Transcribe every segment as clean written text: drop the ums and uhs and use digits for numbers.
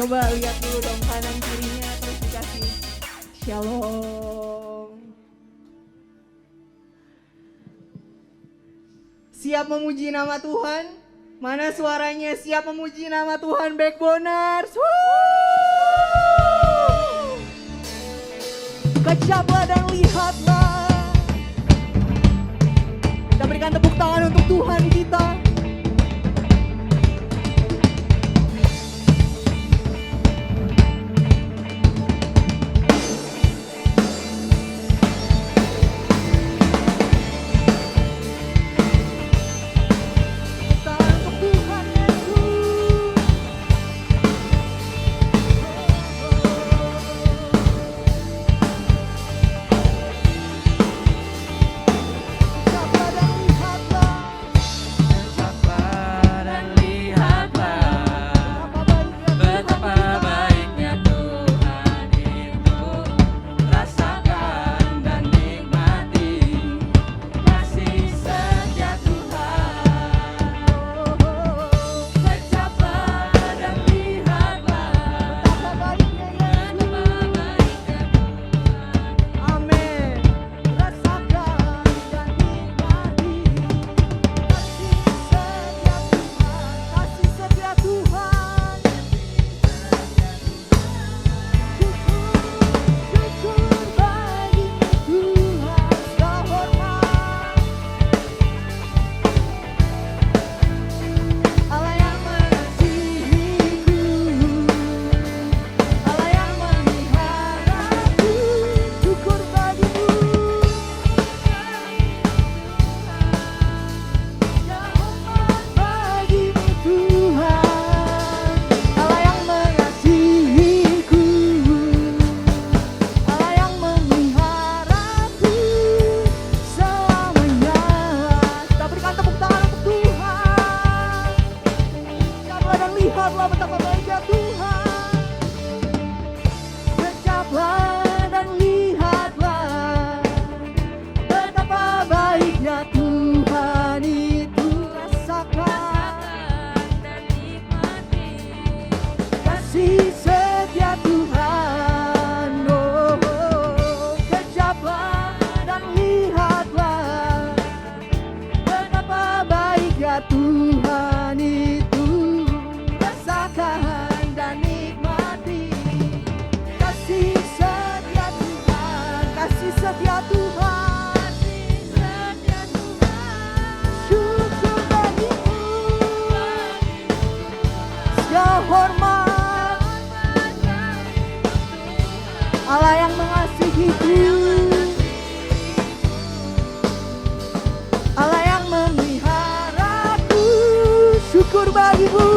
Coba lihat dulu dong kanan kirinya terus dikasih shalom. Siap memuji nama Tuhan? Mana suaranya siap memuji nama Tuhan Backboners? Kecaplah dan lihatlah. Kita berikan tepuk tangan untuk Tuhan kita. Tuhan itu rasakan dan nikmati kasih setia Tuhan, kasih setia Tuhan, syukur bagimu, segala hormat, Allah yang mengasihiku, Allah yang syukur bagimu,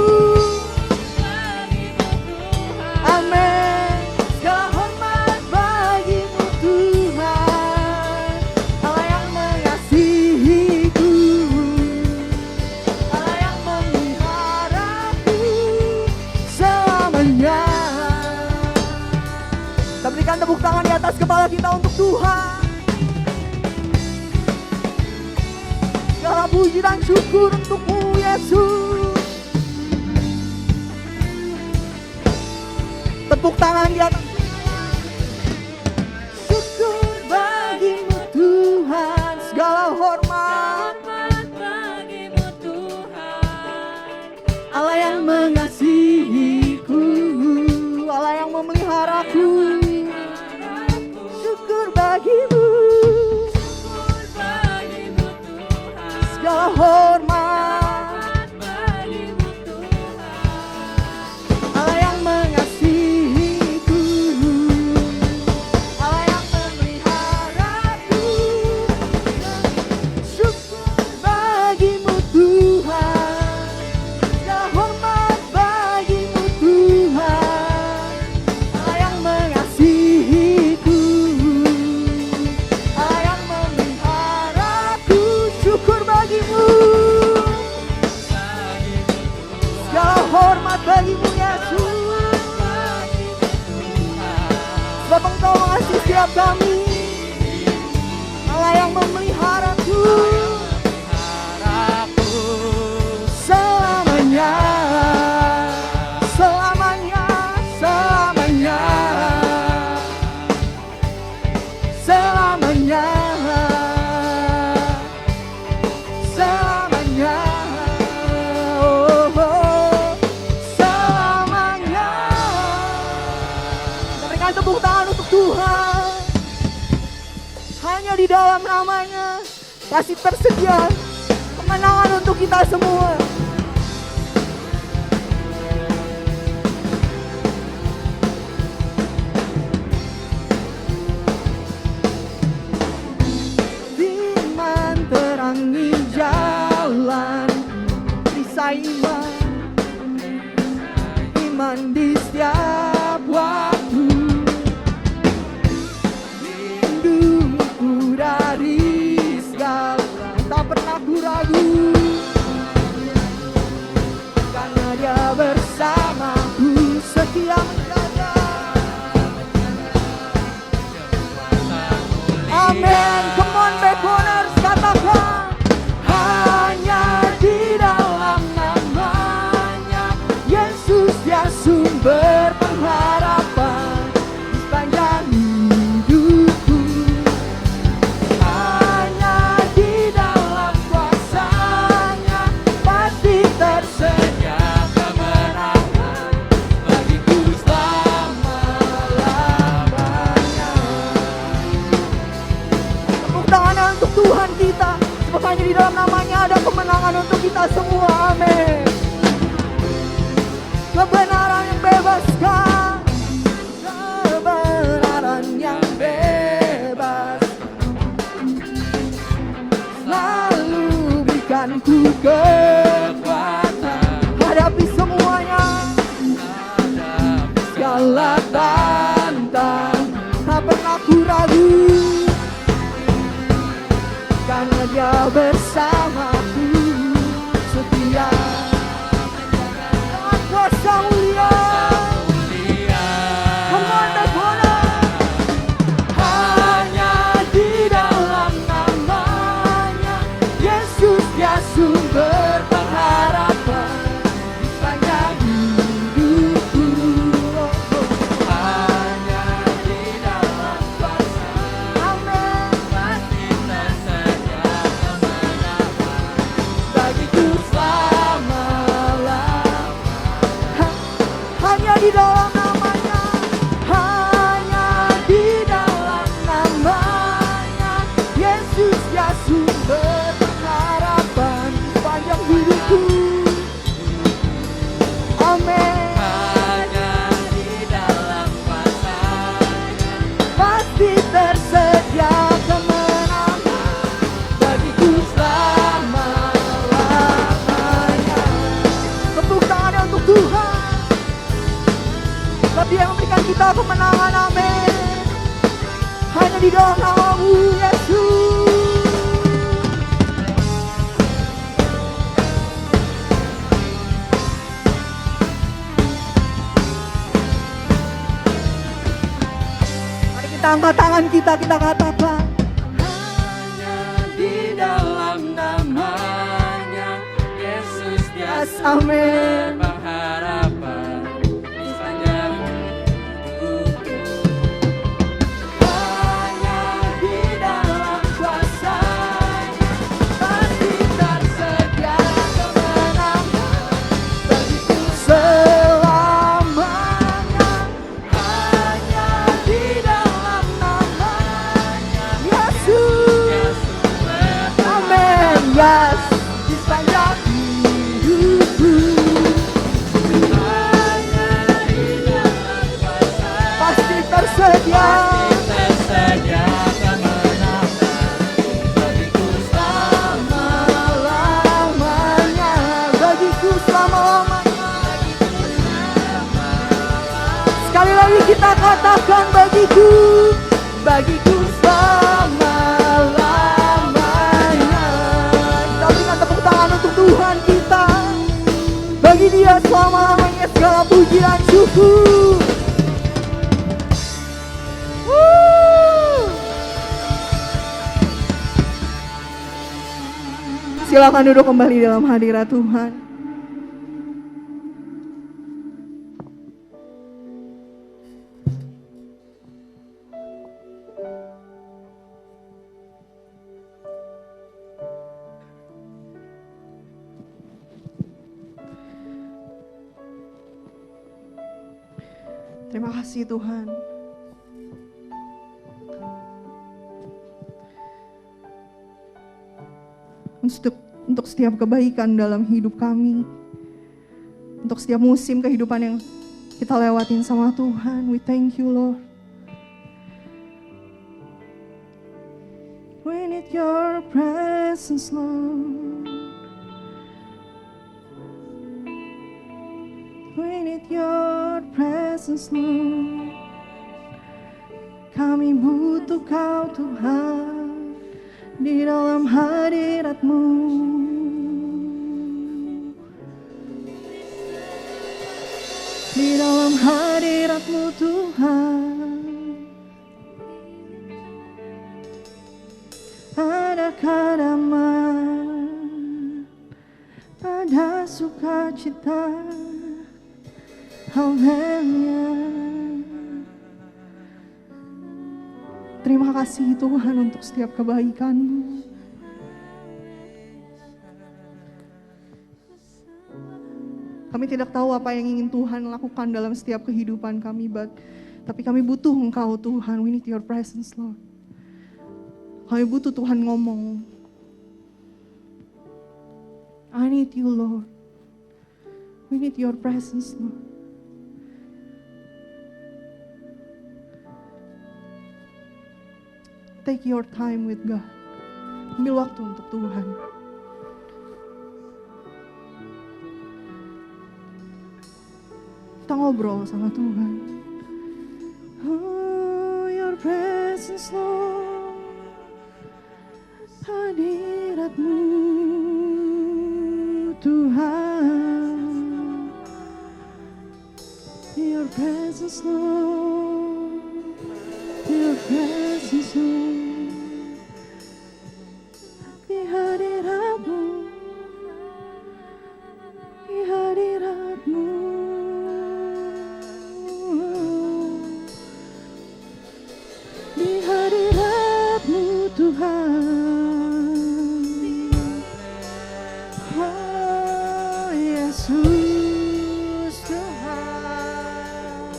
amin. Segala hormat bagimu Tuhan, Allah yang mengasihiku, Allah yang memeliharaku selamanya. Kita berikan tepuk tangan di atas kepala kita untuk Tuhan. Segala puji dan syukur untukmu Yesus. Tepuk tangan di atas. Syukur bagimu Tuhan, segala hormat bagimu Tuhan, Allah yang mengasihiku, Allah yang memeliharaku. Syukur bagimu, segala hormat bagimu Tuhan, Allah yang mengasihiku, Allah yang memeliharaku. Syukur bagimu Tuhan, segala hormat bagimu Tuhan, Allah yang mengasihiku, Allah yang memeliharaku. Syukur bagimu, segala hormat bagimu Yesus. Sebab Engkau mengasihi setiap kami, Allah yang memeliharaku selamanya, selamanya, dalam namanya pasti tersedia kemenangan untuk kita semua. Firman terangi jalan, kisah iman di setiap waktu. Lindungiku dari segala, tak pernah ku ragu, karena Dia bersamaku, setia menjaga. Amin. Come on Backwarders, katakan. Hanya di dalam namanya Yesus, Dia sumber pengharapan di sepanjang hidupku. Hanya di dalam kuasa-Nya pasti tersedia kemenangan bagiku selama-lamanya. Tepuk tangan untuk Tuhan kita. Hanya di dalam namanya ada kemenangan untuk kita semua. Amin. Kebenaran yang bebaskan, kebenaran yang bebas selalu berikan ku kekuatan hadapi semuanya, segala tantang, tak pernah ku ragu, karena Dia bersamaku, setia dengan kuasa mulia. Come on, Backwarders. Hanya di dalam namanya Yesus, Dia sumber pengharapan di sepanjang hidupku. Hanya di dalam kuasa, amin, pasti tersedia kemenangan bagiku selama-lamanya. Hanya di dalam namanya, hanya di dalam namanya Yesus, Dia sumber pengharapan sepanjang hidupku. Amin. Hanya di dalam kuasa-Nya pasti tersedia kemenangan bagiku selama-lamanya. Tepuk tangan untuk Tuhan. Sebab Dia memberikan kita kemenangan. Amin. Hanya di dalam nama-Mu Yesus. Mari kita angkat tangan kita katakan. Hanya di dalam namanya Yesus, Dia sumber pengharapan di sepanjang hidupku. Hanya di dalam kuasa-Nya pasti tersedia kemenangan bagiku selamanya. Hanya di dalam namanya Yesus, amin, yes, di sepanjang hidupku. Hanya di dalam kuasa-Nya pasti tersedia kemenangan bagiku selama-lamanya. Bagiku selama-lamanya. Sekali lagi kita katakan bagiku selama-lamanya. Kita berikan tepuk tangan untuk Tuhan kita. Bagi Dia selama-lamanya segala puji dan syukur. Silakan duduk kembali dalam hadirat Tuhan. Terima kasih Tuhan. untuk setiap kebaikan dalam hidup kami, untuk setiap musim kehidupan yang kita lewatin sama Tuhan. We thank you, Lord. We need your presence, Lord. We need your presence, Lord. Kami butuh Kau, Tuhan, di dalam hadirat-Mu. Di dalam hadirat-Mu, Tuhan, ada kedamaian, ada sukacita. Haleluya. Terima kasih Tuhan untuk setiap kebaikan-Mu. Kami tidak tahu apa yang ingin Tuhan lakukan dalam setiap kehidupan kami, tapi kami butuh Engkau, Tuhan. We need your presence, Lord. Kami butuh Tuhan ngomong. I need you, Lord. We need your presence, Lord. Take your time with God. Ambil waktu untuk Tuhan. Kita ngobrol sama Tuhan. Oh, your presence, Lord. Hadirat-Mu, Tuhan. Your presence, Lord. Your presence, Lord. Di hadirat-Mu, di hadirat-Mu, di hadirat-Mu, Tuhan. Oh, Yesus, Tuhan.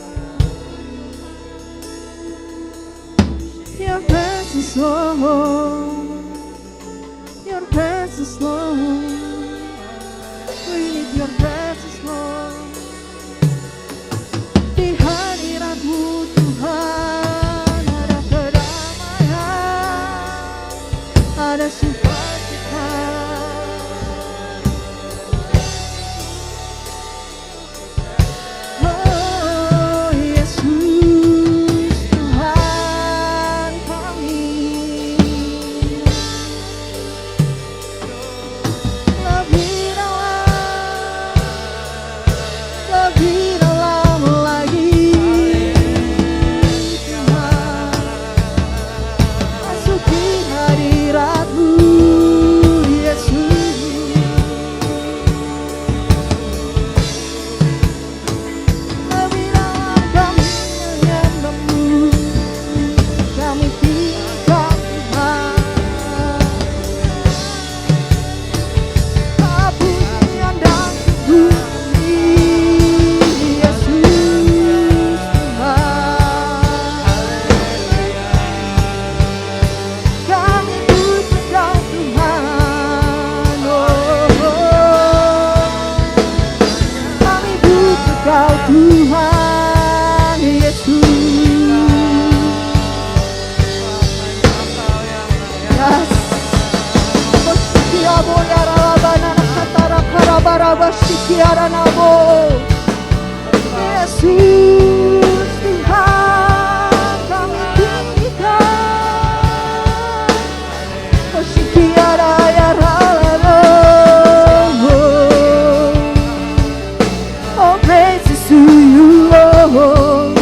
Your presence, Lord. Your presence, Lord. We need your presence, Lord. Di hadirat-Mu, Tuhan, ada kedamaian, ada sukacita. Oh, Yesus, Tuhan kami. Lebih dalam lagi, Tuhan. Masuki hadirat-Mu, Yesus. Lebih dalam kami menyembah-Mu, kami tinggal, Tuhan. Pujian dan bumi, Yesus, Tuhan. Kami butuh Kau, Tuhan. Kami butuh Kau, Tuhan, Yesus. Yes. Sikiabo yarabana nakatara karabaraba sikiara nabo. Yesus, Tuhan kami tinggikan. Oh sikiara yaralalo. Oh praises to you, Lord.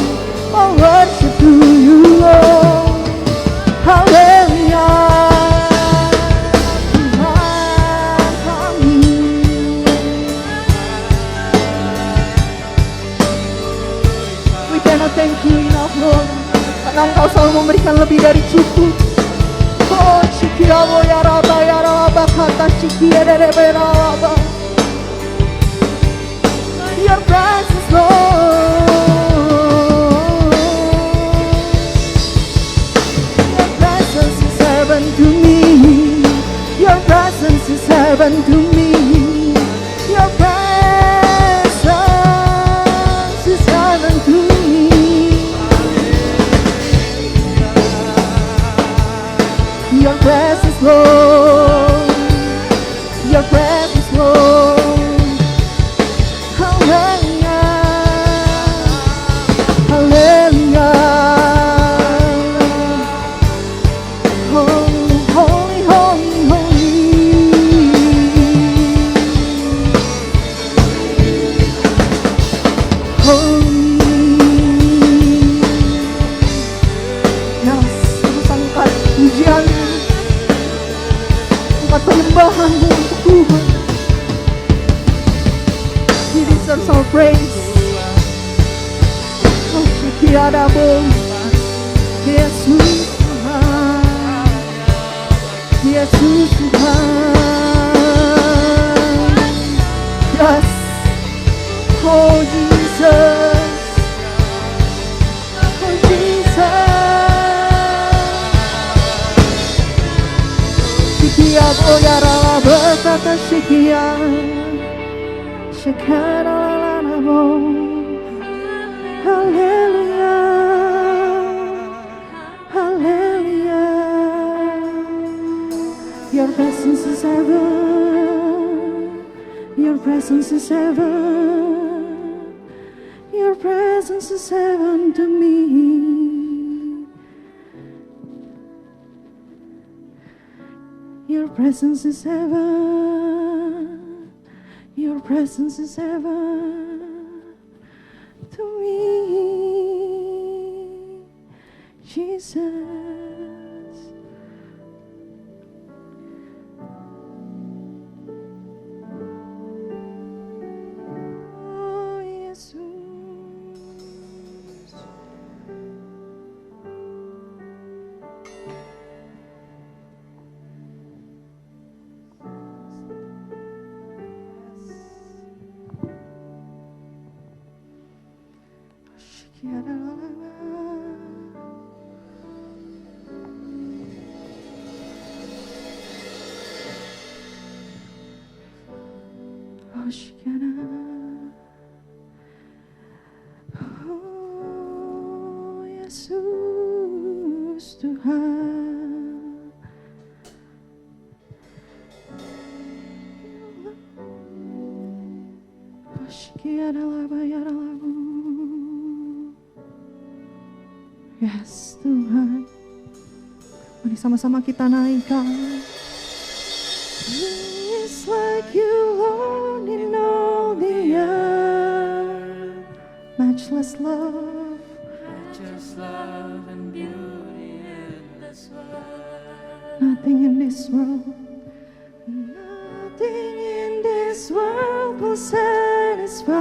Oh worship to you, Lord. Hallelujah. Thank you enough, Lord, karena Engkau selalu memberikan lebih dari cukup. Oh, Shikirabo ya Raba kata Shikiraba. Your presence, Lord. Your presence is heaven to me. Your presence is heaven to me. Your presence is heaven to me. Your presence, Lord. Your presence, Lord. Hallelujah. Hallelujah. Holy, holy, holy, holy. Holy. Yes, angkat pujian, angkat penyembahanmu untuk Tuhan. He deserves our praise. Oh, Tiada bom, Yesus Tuhan, Yesus Tuhan. Yes, oh Jesus, oh Jesus. Shikia boyara berkata shikia, shikara lalabo. Hallelujah, hallelujah. Your presence is heaven. Your presence is heaven. Your presence is heaven to me. Your presence is heaven. Your presence is heaven to me, Jesus. Oh, Jesus. Oh, Yesus Tuhan. Yes, Tuhan. Mari sama-sama kita naikkan. It's like you, Lord, in all the earth. Matchless love. Matchless love and beauty in this world. Nothing in this world. Nothing in this world will satisfy.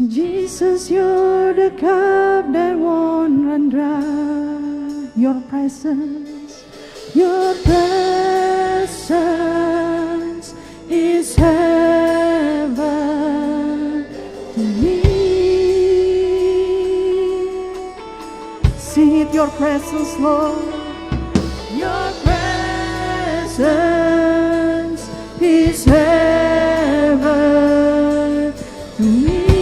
Jesus, you're the cup that won't run dry. Your presence is heaven to me. Sing it, your presence, Lord. Your presence is heaven to me.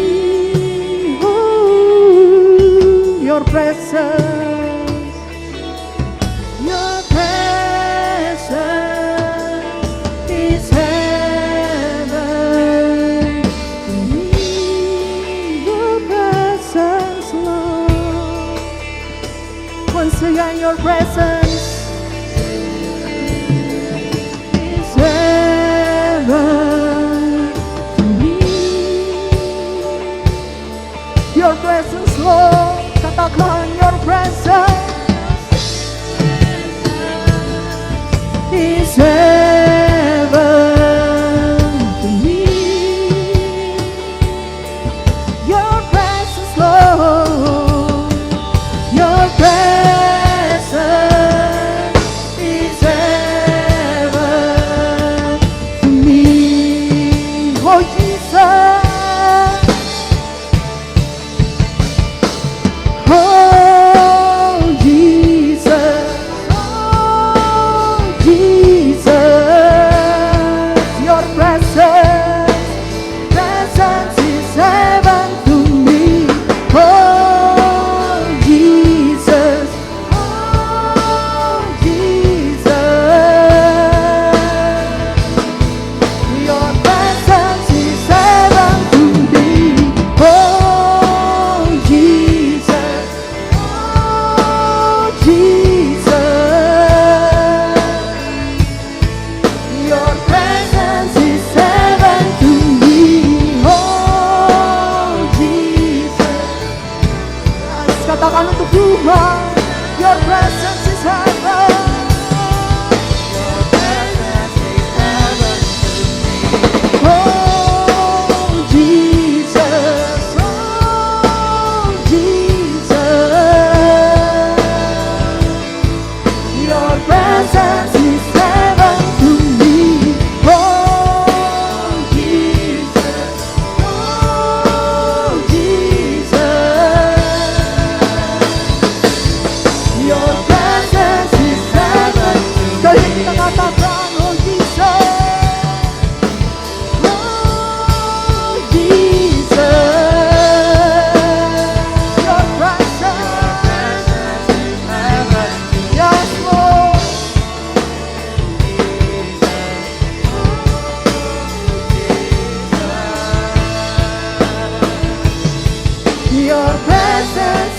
Your presence, your presence is heaven to me. Your presence, Lord. Once again, your presence is heaven to me. Your presence, Lord. Katakan your presence.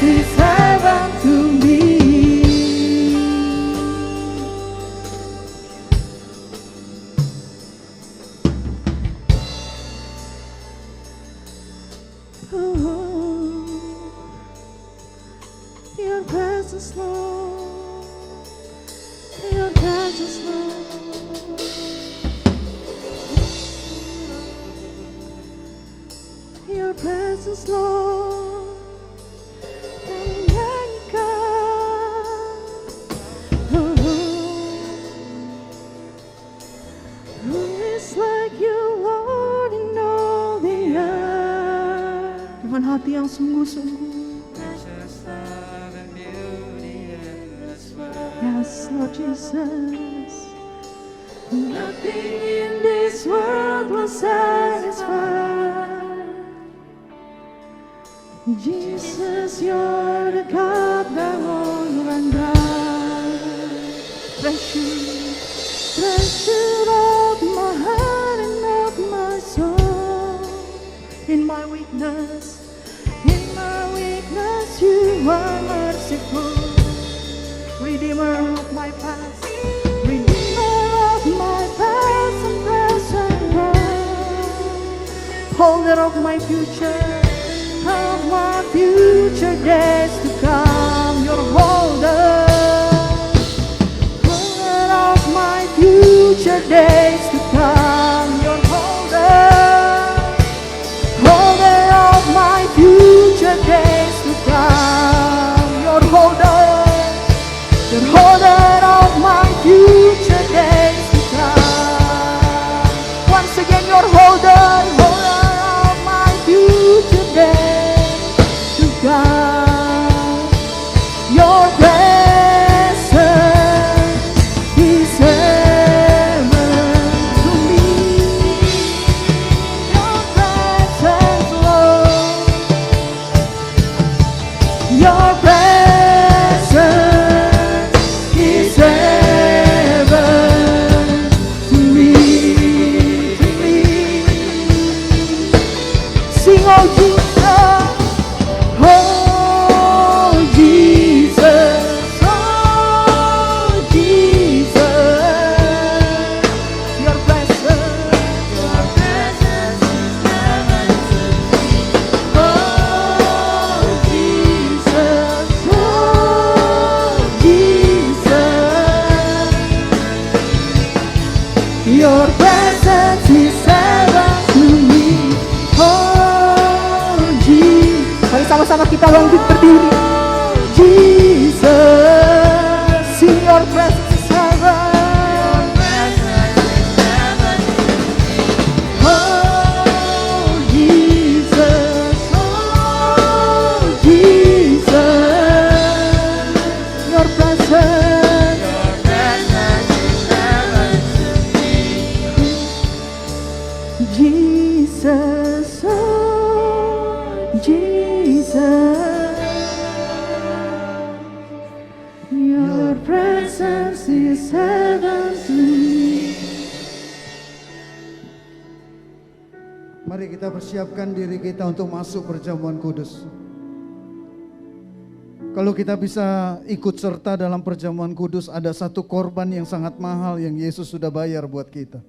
is heaven to me. Your presence, Lord. Your presence, Lord. Your presence, Lord. Who is like you, Lord, in all the earth? Dengan hati yang sungguh-sungguh. Precious love and beauty in this world. Yes, Lord Jesus. Nothing in this world will satisfy. Jesus, you're the cup that won't run dry. Treasure of my heart and of my soul. In my weakness, you are merciful. Redeemer of my past, Redeemer of my past and present wrong. Holder of my future days to come. You're holder of my future days to come. You're holder of my future days to come. You're holder of my future days to come. Once again, you're holder of my future days to come. Your presence is heaven to me. Your presence, Lord. Your presence is heaven to me. Sing, oh Jesus, oh Jesus, oh Jesus. Your presence is heaven to me. Oh Jesus, your presence is heaven to me. Oh Jesus. Mari sama-sama kita bangkit berdiri. Jesus, sing your presence is heaven. Oh Jesus, your presence. Jesus, oh Jesus, your presence is heaven to me. Mari kita persiapkan diri kita untuk masuk perjamuan kudus. Kalau kita bisa ikut serta dalam perjamuan kudus, ada satu korban yang sangat mahal yang Yesus sudah bayar buat kita.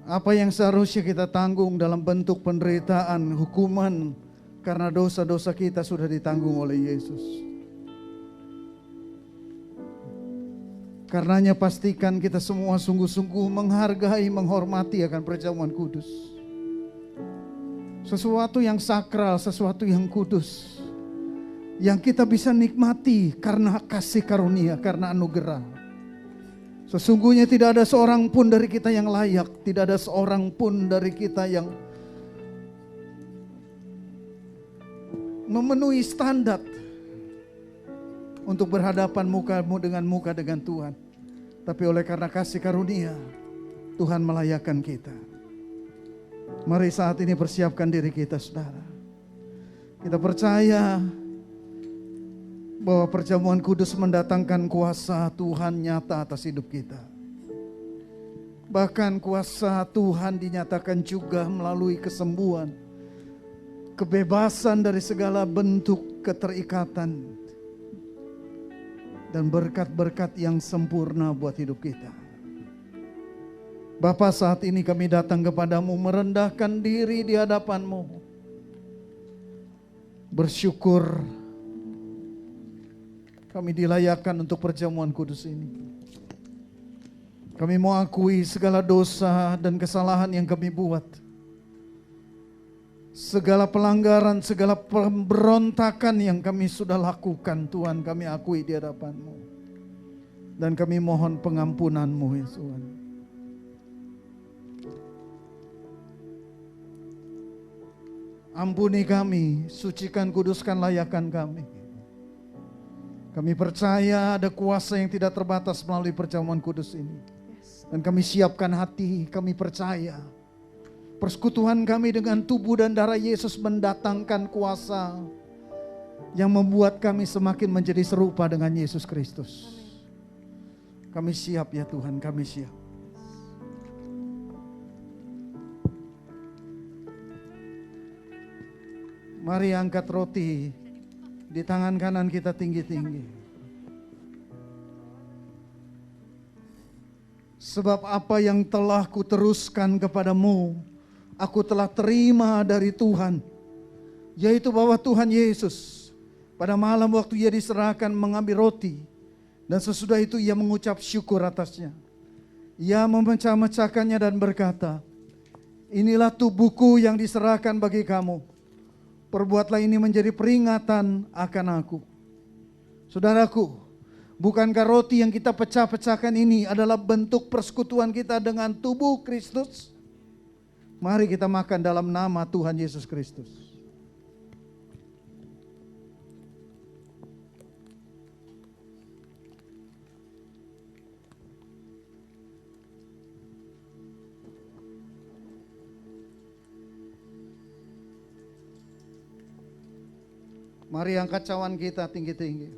Apa yang seharusnya kita tanggung dalam bentuk penderitaan, hukuman karena dosa-dosa kita sudah ditanggung oleh Yesus. Karenanya pastikan kita semua sungguh-sungguh menghargai, menghormati akan perjamuan kudus. Sesuatu yang sakral, sesuatu yang kudus, yang kita bisa nikmati karena kasih karunia, karena anugerah. Sesungguhnya tidak ada seorang pun dari kita yang layak, tidak ada seorang pun dari kita yang memenuhi standar untuk berhadapan muka dengan Tuhan. Tapi oleh karena kasih karunia, Tuhan melayakkan kita. Mari saat ini persiapkan diri kita, saudara. Kita percaya bahwa perjamuan kudus mendatangkan kuasa Tuhan nyata atas hidup kita. Bahkan kuasa Tuhan dinyatakan juga melalui kesembuhan, kebebasan dari segala bentuk keterikatan, dan berkat-berkat yang sempurna buat hidup kita. Bapa, saat ini kami datang kepadamu merendahkan diri di hadapanmu, bersyukur kami dilayakkan untuk perjamuan kudus ini. Kami mau akui segala dosa dan kesalahan yang kami buat, segala pelanggaran, segala pemberontakan yang kami sudah lakukan. Tuhan, kami akui di hadapan-Mu, dan kami mohon pengampunan-Mu, ya Tuhan. Ampuni kami, sucikan, kuduskan, layakkan kami. Kami percaya ada kuasa yang tidak terbatas melalui perjamuan kudus ini. Dan kami siapkan hati, kami percaya persekutuan kami dengan tubuh dan darah Yesus mendatangkan kuasa yang membuat kami semakin menjadi serupa dengan Yesus Kristus. Kami siap ya Tuhan, kami siap. Mari angkat roti di tangan kanan kita tinggi-tinggi. Sebab apa yang telah kuteruskan kepadamu, aku telah terima dari Tuhan, yaitu bahwa Tuhan Yesus pada malam waktu ia diserahkan mengambil roti, dan sesudah itu ia mengucap syukur atasnya. Ia memecah-mecahkannya dan berkata, inilah tubuhku yang diserahkan bagi kamu. Perbuatlah ini menjadi peringatan akan aku. Saudaraku, bukankah roti yang kita pecah-pecahkan ini adalah bentuk persekutuan kita dengan tubuh Kristus? Mari kita makan dalam nama Tuhan Yesus Kristus. Mari angkat cawan kita tinggi-tinggi.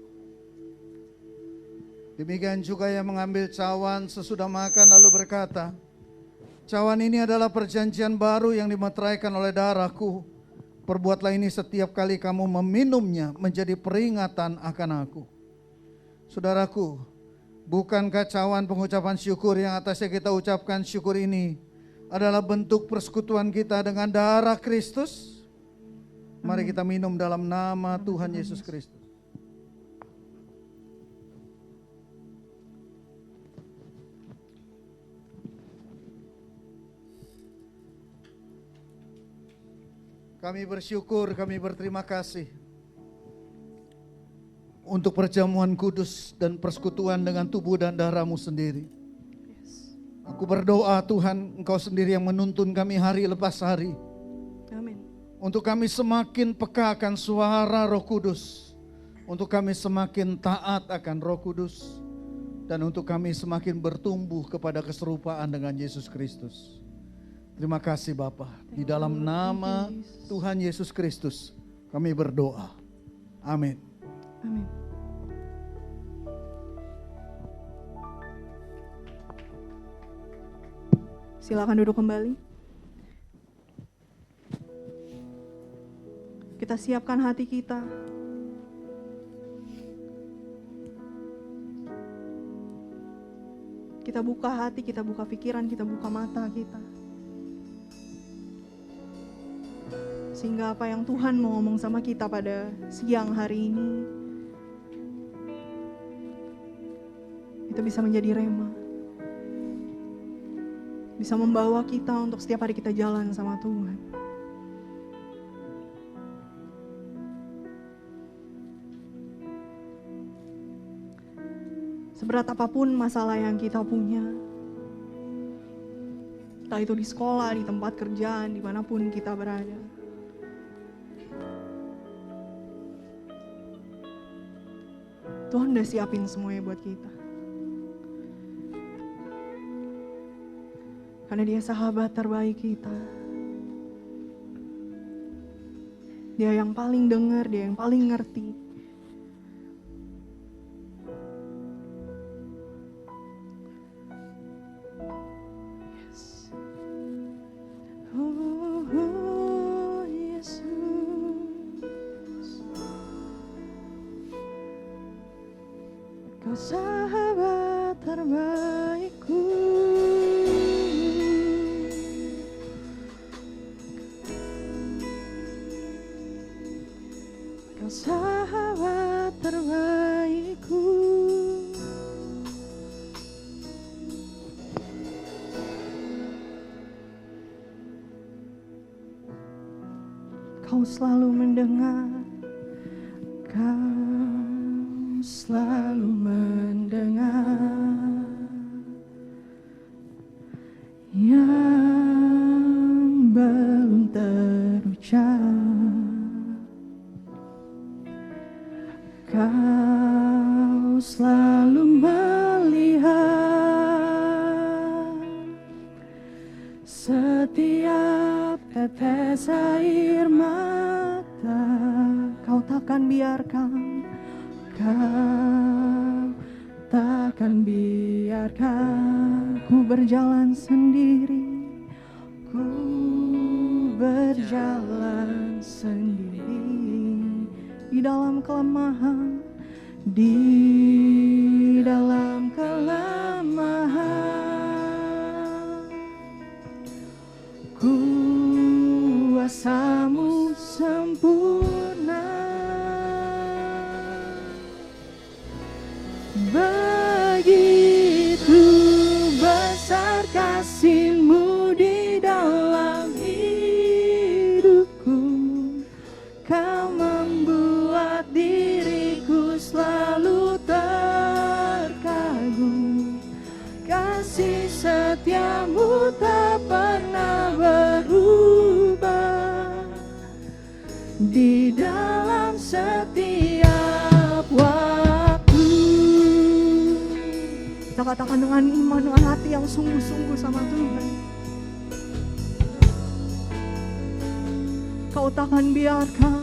Demikian juga yang mengambil cawan sesudah makan lalu berkata, cawan ini adalah perjanjian baru yang dimeteraikan oleh darahku. Perbuatlah ini setiap kali kamu meminumnya menjadi peringatan akan aku. Saudaraku, bukankah cawan pengucapan syukur yang atasnya kita ucapkan syukur ini adalah bentuk persekutuan kita dengan darah Kristus? Mari kita minum dalam nama Tuhan Yesus Kristus. Kami bersyukur, kami berterima kasih untuk perjamuan kudus dan persekutuan dengan tubuh dan darah-Mu sendiri. Aku berdoa Tuhan, Engkau sendiri yang menuntun kami hari lepas hari. Amin. Untuk kami semakin peka akan suara Roh Kudus, untuk kami semakin taat akan Roh Kudus, dan untuk kami semakin bertumbuh kepada keserupaan dengan Yesus Kristus. Terima kasih Bapa. Di dalam nama Tuhan Yesus Kristus kami berdoa. Amin. Amin. Silakan duduk kembali. Kita siapkan hati kita. Kita buka hati, kita buka pikiran, kita buka mata kita. Sehingga apa yang Tuhan mau ngomong sama kita pada siang hari ini, itu bisa menjadi rema. Bisa membawa kita untuk setiap hari kita jalan sama Tuhan. Seberat apapun masalah yang kita punya, entah itu di sekolah, di tempat kerjaan, dimanapun kita berada, Tuhan udah siapin semuanya buat kita. Karena Dia sahabat terbaik kita. Dia yang paling dengar, Dia yang paling ngerti. Yes. Oh, Yesus. Kau sahabat terbaikku. Kau sahabat terbaikku. Kau selalu mendengar, kau selalu mendengar yang belum terucap. Kau selalu melihat setiap tetes air mata. Kau takkan biarkan, kau takkan biarkan ku berjalan sendiri, ku berjalan sendiri di dalam kelemahan, di dalam kelemahan. Kuasa-Mu sempurna, begitu besar kasih-Mu di dalam hidupku. Kau membuat diriku selalu terkagum. Kasih setia-Mu tak pernah berubah di dalam setiap waktu. Kita katakan dengan iman, dengan hati yang sungguh-sungguh sama Tuhan. Kau takkan biarkan,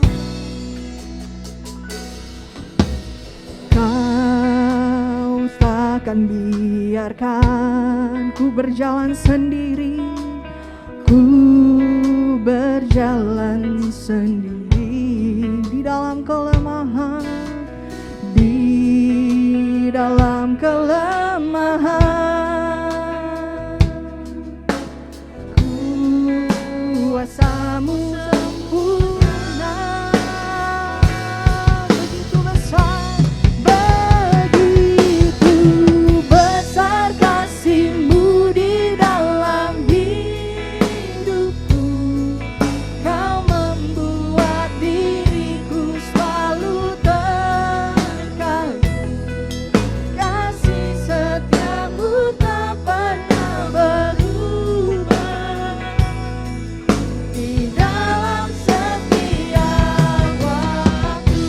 Kau takkan biarkan ku berjalan sendiri, ku berjalan sendiri di dalam kelemahan, di dalam kelemahan. Kuasa-Mu sempurna, begitu besar, begitu besar kasih-Mu di dalam hidupku. Kau membuat diriku selalu terkagum. Kasih setia-Mu tak pernah berubah di dalam setiap waktu.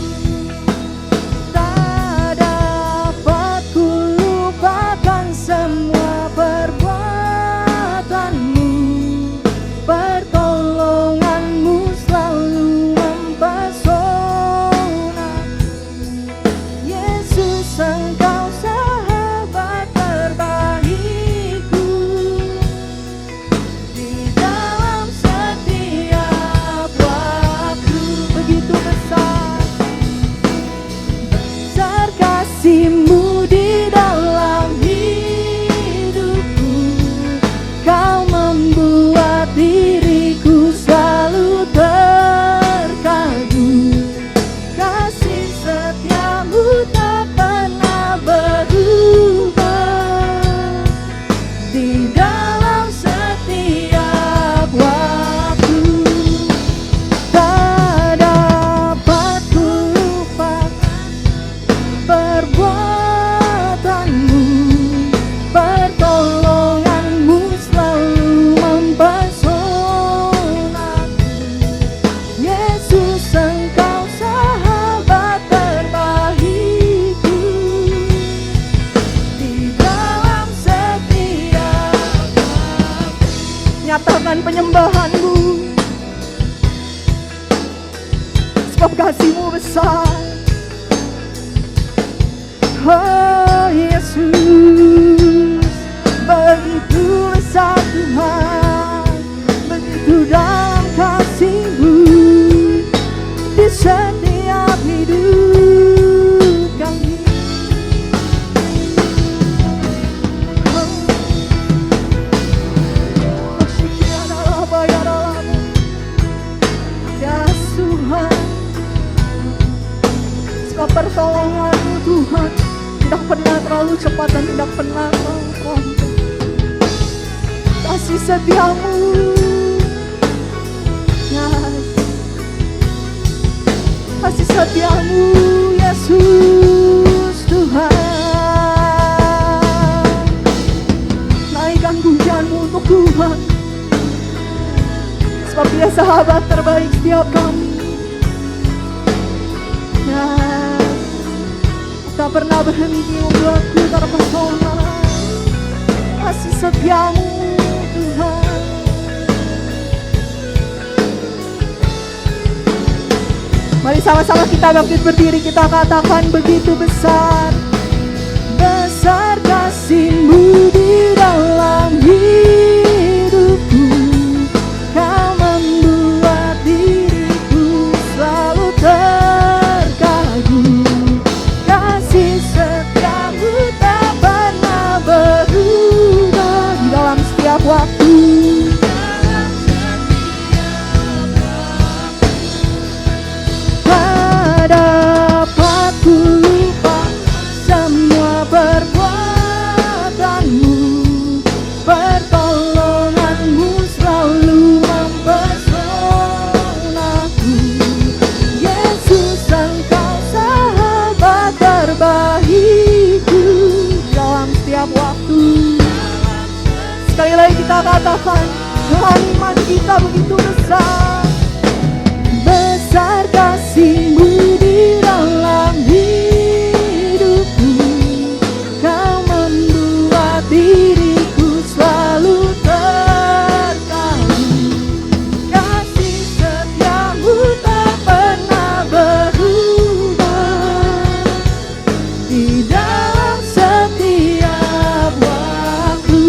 Tak dapat ku lupakan semua perbuatan-Mu, pertolongan-Mu selalu mempesona. Yesus, Engkau sahabat terbaikku di dalam setiap waktu. Begitu besar, besar kasih-Mu di dalam hidupku. Kau membuat diriku selalu terkagum. Kasih setia-Mu tak pernah berubah di dalam setiap waktu. Tak dapat ku lupakan perbuatan-Mu, pertolongan-Mu selalu mempesonaku. Yesus, Engkau sahabat terbaikku di dalam setiap waktu. Nyatakan penyembahan-Mu, sebab kasih-Mu besar. Oh Yesus, begitu besar Tuhan, begitu dalam kasih-Mu di setiap hidup kami. cepat dan tidak pernah kau terlambat. Kasih setiamu, yes. Kasih setiamu, Yesus Tuhan. Naikkan pujianmu untuk Tuhan, sebab Dia sahabat terbaik setiap kami. Yes. Tak pernah berhenti membuatku terpesona. Kasih setiamu, Tuhan. Mari sama-sama kita bangkit berdiri, kita katakan begitu besar. Besar kasih-Mu di dalam hidupku, Kau membuat diriku selalu terkagum. Kasih setiamu tak pernah berubah di dalam setiap waktu. Tak dapat ku lupa semua perbuatanmu, pertolonganmu selalu mempesonaku. Yesus, Engkau sahabat terbaikku dalam setiap waktu. Sekali lagi kita katakan, Tuhan, iman kita begitu besar. Besar kasih-Mu di dalam hidupku, Kau membuat diriku selalu terkagum. Kasih setiamu tak pernah berubah di dalam setiap waktu.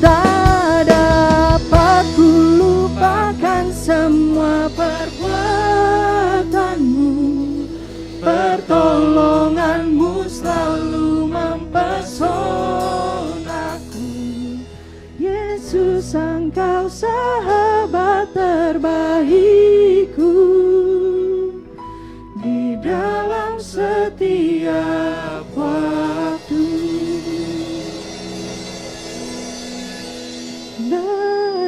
Tak dapat ku lupakan semua perbuatanmu, pertolonganmu selalu mempesonaku. Yesus, Engkau sahabat terbaikku di dalam setiap waktu.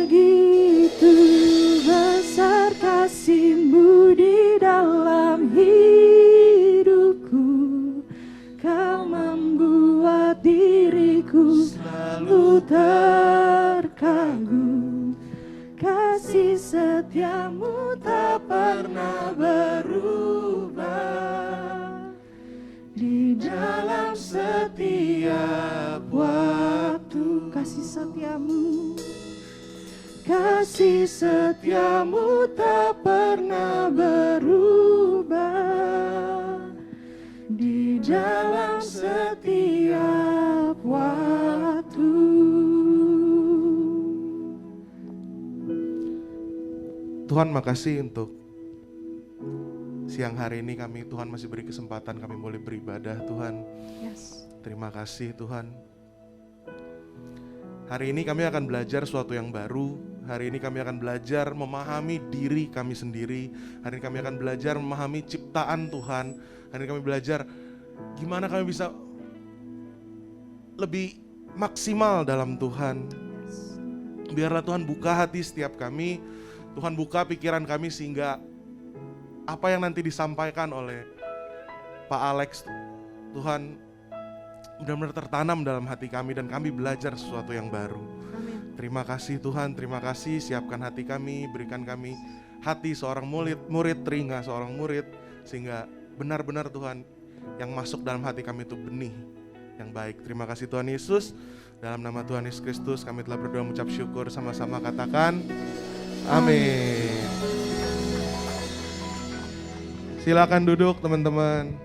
Begitu besar kasih-Mu di dalam hidupku, Kau membuat diriku selalu terkagum. Kasih setiamu tak pernah berubah di dalam setiap waktu. Kasih setiamu, kasih setiamu tak pernah berubah di dalam setiap waktu. Tuhan, makasih untuk siang hari ini Tuhan masih beri kesempatan kami boleh beribadah, Tuhan. Yes. Terima kasih, Tuhan. Hari ini kami akan belajar sesuatu yang baru. Hari ini kami akan belajar memahami diri kami sendiri. Hari ini kami akan belajar memahami ciptaan Tuhan. Hari ini kami belajar gimana kami bisa lebih maksimal dalam Tuhan. Biarlah Tuhan buka hati setiap kami. Tuhan buka pikiran kami sehingga apa yang nanti disampaikan oleh Pak Alex, Tuhan, benar-benar tertanam dalam hati kami dan kami belajar sesuatu yang baru. Amin. Terima kasih Tuhan, terima kasih, siapkan hati kami, berikan kami hati seorang murid, telinga seorang murid, sehingga benar-benar Tuhan yang masuk dalam hati kami itu benih yang baik. Terima kasih Tuhan Yesus, dalam nama Tuhan Yesus Kristus kami telah berdoa mengucap syukur, sama-sama katakan amin. Silakan duduk teman-teman.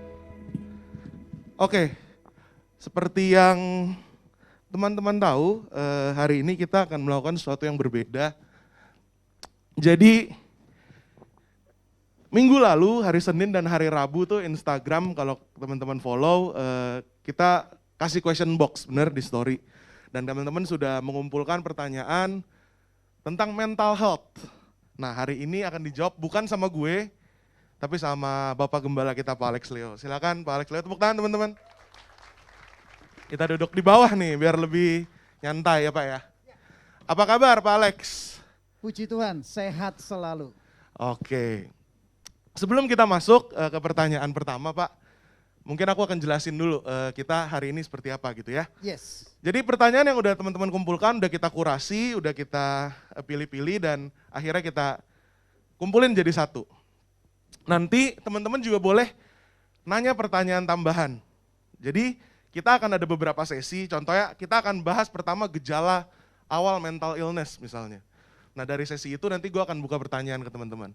Oke. Seperti yang teman-teman tahu, hari ini kita akan melakukan sesuatu yang berbeda. Jadi, minggu lalu, hari Senin dan hari Rabu tuh Instagram, kalau teman-teman follow, kita kasih question box, bener, di story. Dan teman-teman sudah mengumpulkan pertanyaan tentang mental health. Nah, hari ini akan dijawab bukan sama gue, tapi sama Bapak Gembala kita, Pak Alex Leo. Silakan Pak Alex Leo, tepuk tangan teman-teman. Kita duduk di bawah nih biar lebih nyantai ya Pak ya. Apa kabar Pak Alex? Puji Tuhan, sehat selalu. Oke. Sebelum kita masuk ke pertanyaan pertama Pak, mungkin aku akan jelasin dulu kita hari ini seperti apa gitu ya. Yes. Jadi pertanyaan yang udah teman-teman kumpulkan, udah kita kurasi, udah kita pilih-pilih dan akhirnya kita kumpulin jadi satu. Nanti teman-teman juga boleh nanya pertanyaan tambahan. Jadi kita akan ada beberapa sesi, contohnya kita akan bahas pertama gejala awal mental illness misalnya. Nah dari sesi itu nanti gue akan buka pertanyaan ke teman-teman.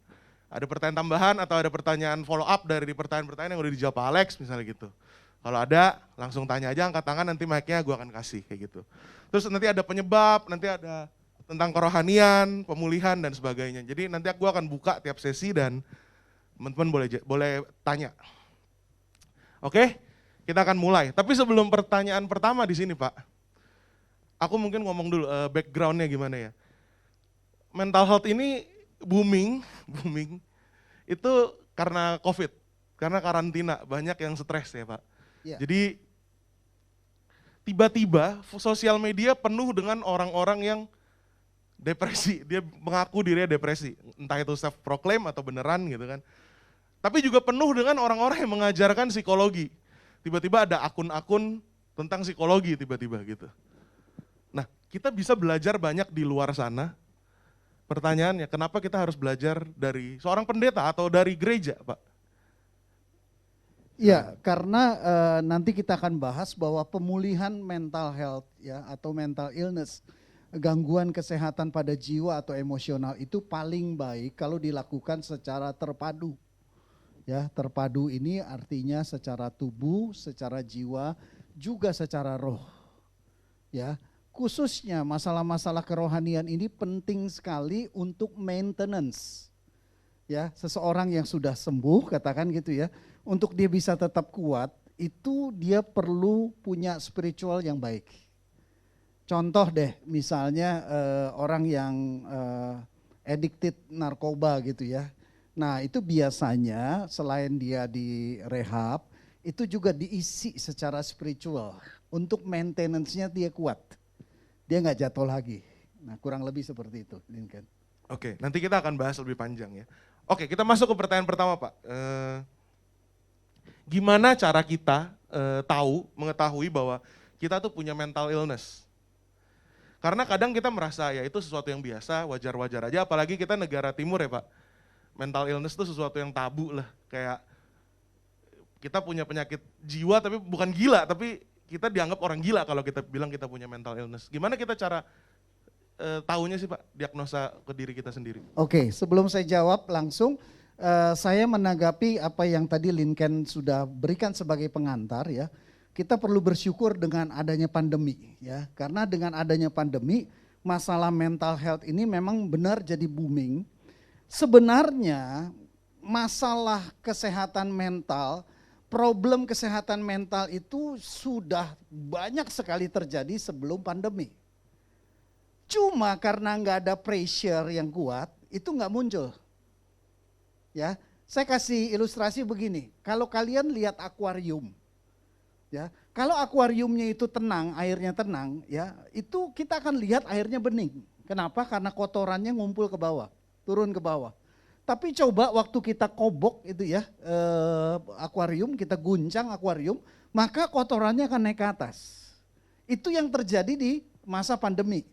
Ada pertanyaan tambahan atau ada pertanyaan follow up dari pertanyaan-pertanyaan yang udah dijawab Pak Alex misalnya gitu. Kalau ada langsung tanya aja, angkat tangan, nanti mic-nya gue akan kasih kayak gitu. Terus nanti ada penyebab, nanti ada tentang kerohanian, pemulihan dan sebagainya. Jadi nanti gue akan buka tiap sesi dan teman-teman boleh tanya. Oke, kita akan mulai. Tapi sebelum pertanyaan pertama di sini Pak, aku mungkin ngomong dulu background-nya gimana ya. Mental health ini booming itu karena COVID, karena karantina, banyak yang stres ya Pak. Ya. Jadi tiba-tiba sosial media penuh dengan orang-orang yang depresi, dia mengaku dirinya depresi, entah itu self proclaim atau beneran gitu kan. Tapi juga penuh dengan orang-orang yang mengajarkan psikologi. Tiba-tiba ada akun-akun tentang psikologi tiba-tiba gitu. Nah, kita bisa belajar banyak di luar sana. Pertanyaannya, kenapa kita harus belajar dari seorang pendeta atau dari gereja, Pak? Ya, karena nanti kita akan bahas bahwa pemulihan mental health ya atau mental illness, gangguan kesehatan pada jiwa atau emosional itu paling baik kalau dilakukan secara terpadu. Ya, terpadu ini artinya secara tubuh, secara jiwa, juga secara roh. Ya, khususnya masalah-masalah kerohanian ini penting sekali untuk maintenance. Ya, seseorang yang sudah sembuh, katakan gitu ya, untuk dia bisa tetap kuat, itu dia perlu punya spiritual yang baik. Contoh deh, misalnya orang yang addicted narkoba gitu ya. Nah, itu biasanya selain dia di rehab, itu juga diisi secara spiritual untuk maintenance-nya dia kuat. Dia nggak jatuh lagi. Nah, kurang lebih seperti itu, Lincoln. Oke, nanti kita akan bahas lebih panjang ya. Oke, kita masuk ke pertanyaan pertama Pak. Gimana cara kita mengetahui bahwa kita tuh punya mental illness? Karena kadang kita merasa ya itu sesuatu yang biasa, wajar-wajar aja. Apalagi kita negara timur ya Pak. Mental illness itu sesuatu yang tabu lah. Kayak kita punya penyakit jiwa tapi bukan gila, tapi kita dianggap orang gila kalau kita bilang kita punya mental illness. Gimana kita cara tahunya sih Pak, diagnosa ke diri kita sendiri? Oke, sebelum saya jawab langsung, saya menanggapi apa yang tadi Lincoln sudah berikan sebagai pengantar ya. Kita perlu bersyukur dengan adanya pandemi ya, karena dengan adanya pandemi masalah mental health ini memang benar jadi booming. Sebenarnya masalah kesehatan mental, problem kesehatan mental itu sudah banyak sekali terjadi sebelum pandemi. Cuma karena nggak ada pressure yang kuat, itu nggak muncul. Ya, saya kasih ilustrasi begini. Kalau kalian lihat akuarium, ya, kalau akuariumnya itu tenang, airnya tenang, ya, itu kita akan lihat airnya bening. Kenapa? Karena kotorannya ngumpul ke bawah, turun ke bawah. Tapi coba waktu kita kobok itu ya, akuarium, kita guncang akuarium, maka kotorannya akan naik ke atas. Itu yang terjadi di masa pandemi.